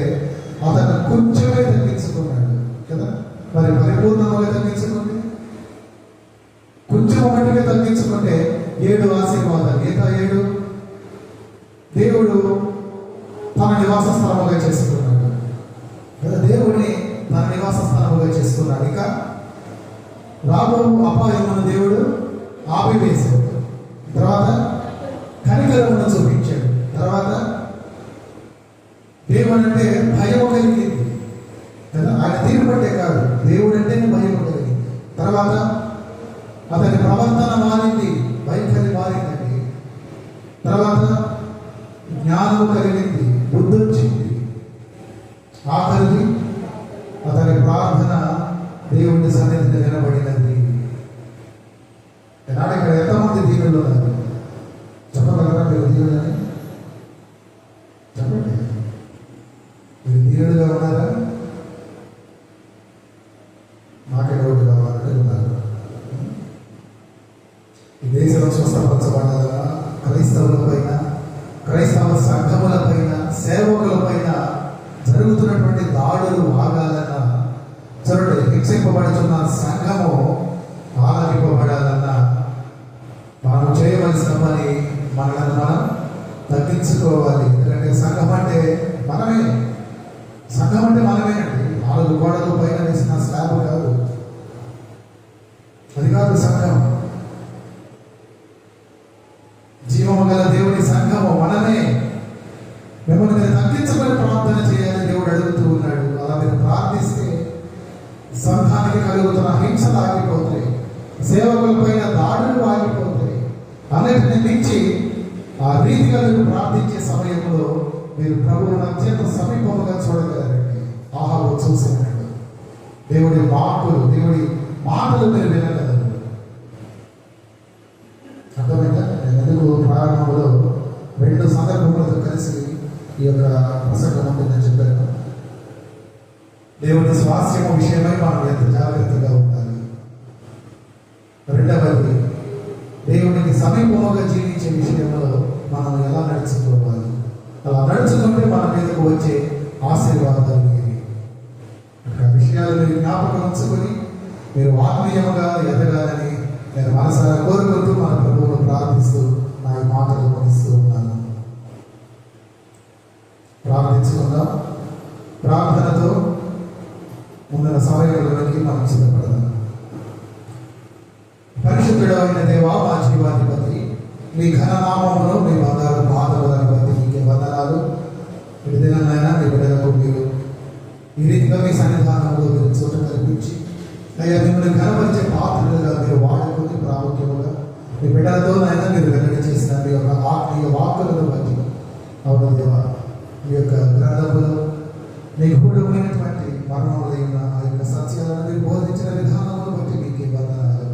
అతను కొంచెమే తగ్గించుకున్నాడు కదా. మరి పరిపూర్ణంగా తగ్గించుకుంటే, కొంచెం మట్టుగా తగ్గించుకుంటే 7 ఆశీర్వాదాలు. మిగతా 7 దేవుడు తన నివాస స్థలముగా చేసుకున్నాడు కదా. దేవుడిని తన నివాస స్థలముగా చేసుకున్నాడు. ఇక రాబో అపాయమును దేవుడు ఆపివేశాడు. తర్వాత కనికరమును చూపించాడు. తర్వాత దేవుడు అంటే భయం కలిగింది కదా. ఆయన తీరు పట్టే కాదు, దేవుడు అంటేనే భయం కలిగింది. తర్వాత అతని ప్రవర్తన మారింది, వైఖరి మారిందండి. తర్వాత జ్ఞానం కలిగింది, బుద్ధి వచ్చింది. ఆఖరిది అతని ప్రార్థన దేవుడి సన్నిధిని నిలబడినది. ఈనాడు ఇక్కడ ఎంతమంది దీవులు ఉన్నారు చెప్పగలరా? మీరు దీవులని చెప్పండి. మీరు దీవులుగా ఉన్నారా? మాకే రోడ్డు కావాలంటే ఉన్నారు. ఈ దేశంలో స్వస్థపరచబడాలా? క్రైస్తవుల పైన, క్రైస్తవ సంఘముల పైన, సేవకుల పైన జరుగుతున్నటువంటి దాడులు ఆగాలన్నా, చూడండి, హింసింపబడుతున్న సంఘము ఆలకింపబడాలన్నా మనం చేయవలసిన పని మనల్ని మనం తగ్గించుకోవాలి. ఎందుకంటే సంఘం అంటే మనమే. సంఘం అంటే మనమేనండి. 4 గోడలు పైన వేసిన స్లాబ్ కాదు, అది కాదు సంఘం. జీవము గల దేవుని సంఘము మనమే. మిమ్మల్ని మీరు తగ్గించుకొని ప్రార్థన చేయాలని దేవుడు అడుగుతూ ఉన్నాడు. అలా మీరు ప్రార్థిస్తే సంఘానికి కలుగుతున్న హింసలు ఆగిపోతాయి, సేవకుల పైన దాడులు ఆగిపోతాయి. అన్నిటిని మించి ఆ రీతిగా మీరు ప్రార్థించే సమయంలో మీరు ప్రభువును అత్యంత సమీపముగా చూడగలరండి. ఆహాబు చూసినట్టు దేవుడి మాటలు మీరు వినగలరు. అర్థమైందా? నేను ఎందుకు ప్రారంభంలో 2 సందర్భములతో కలిసి ఈ యొక్క ప్రసంగం ఉంటుందని చెప్పాను. దేవుని స్వాస్థ్యము విషయమై మనం ఎంత జాగ్రత్తగా ఉండాలి. రెండవది, దేవునికి సమీపముగా జీవించే విషయంలో మనం ఎలా నడుచుకోవాలి. అలా నడుచుకుంటే మన మీదకు వచ్చే ఆశీర్వాదాలు ఏవి. ఆ విషయాలు మీరు జ్ఞాపకం ఉంచుకొని మీరు ఆత్మీయముగా ఎదగాలని నేను మనసారా కోరుకుంటూ మన ప్రభువును ప్రార్థిస్తూ నా ఈ మాటలు ముగిస్తూ ఉన్నాను. ప్రార్థించుకుందాం. ప్రార్థనతో ముందున్న సమయంలోకి మనం సిద్ధపడదాం. పరిశుద్ధుడైన దేవా, మా జీవాధిపతి, మీ ఘననామమును, మీ బంగారు పాదములను బట్టి మీకే వందనాలు. విడుదలైనా మీ బిడ్డలకు మీరు ఈ రీతిగా మీ సన్నిధానంలో మీరు చోటు కల్పించి అయ్యా మిమ్మల్ని ఘనపరిచే పాత్రలుగా మీరు వాడుకొని ప్రాముఖ్యముగా మీ బిడ్డలతో అయినా మీరు వెల్లడి చేసిన మీ యొక్క ఆత్మీయ వాక్కులను బట్టి అవును దేవా, మీ యొక్క గ్రంథములో నిగూఢమైనటువంటి మర్మములైన ఆ యొక్క సత్యాలను మీరు బోధించిన విధానమును బట్టి మీకు వందనాలు.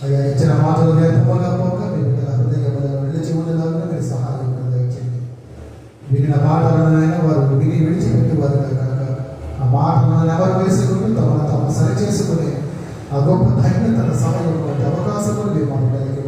అయ్యా ఇచ్చిన మాటలు వ్యర్థముగా పోక మీ బిడ్డల హృదయములను నిలిచి ఉండేలాగా మీరు సహాయం దయచేయండి. వినిన మాటలనైనా వారు విని విడిచిపెట్టేవారు కనుక ఆ మాటలను ఎవరు వేసుకుని తమను తాము సరిచేసుకుని ఆ గొప్ప ధన్యతల సమయంలో అవకాశములు మీరు మా బిడ్డలకి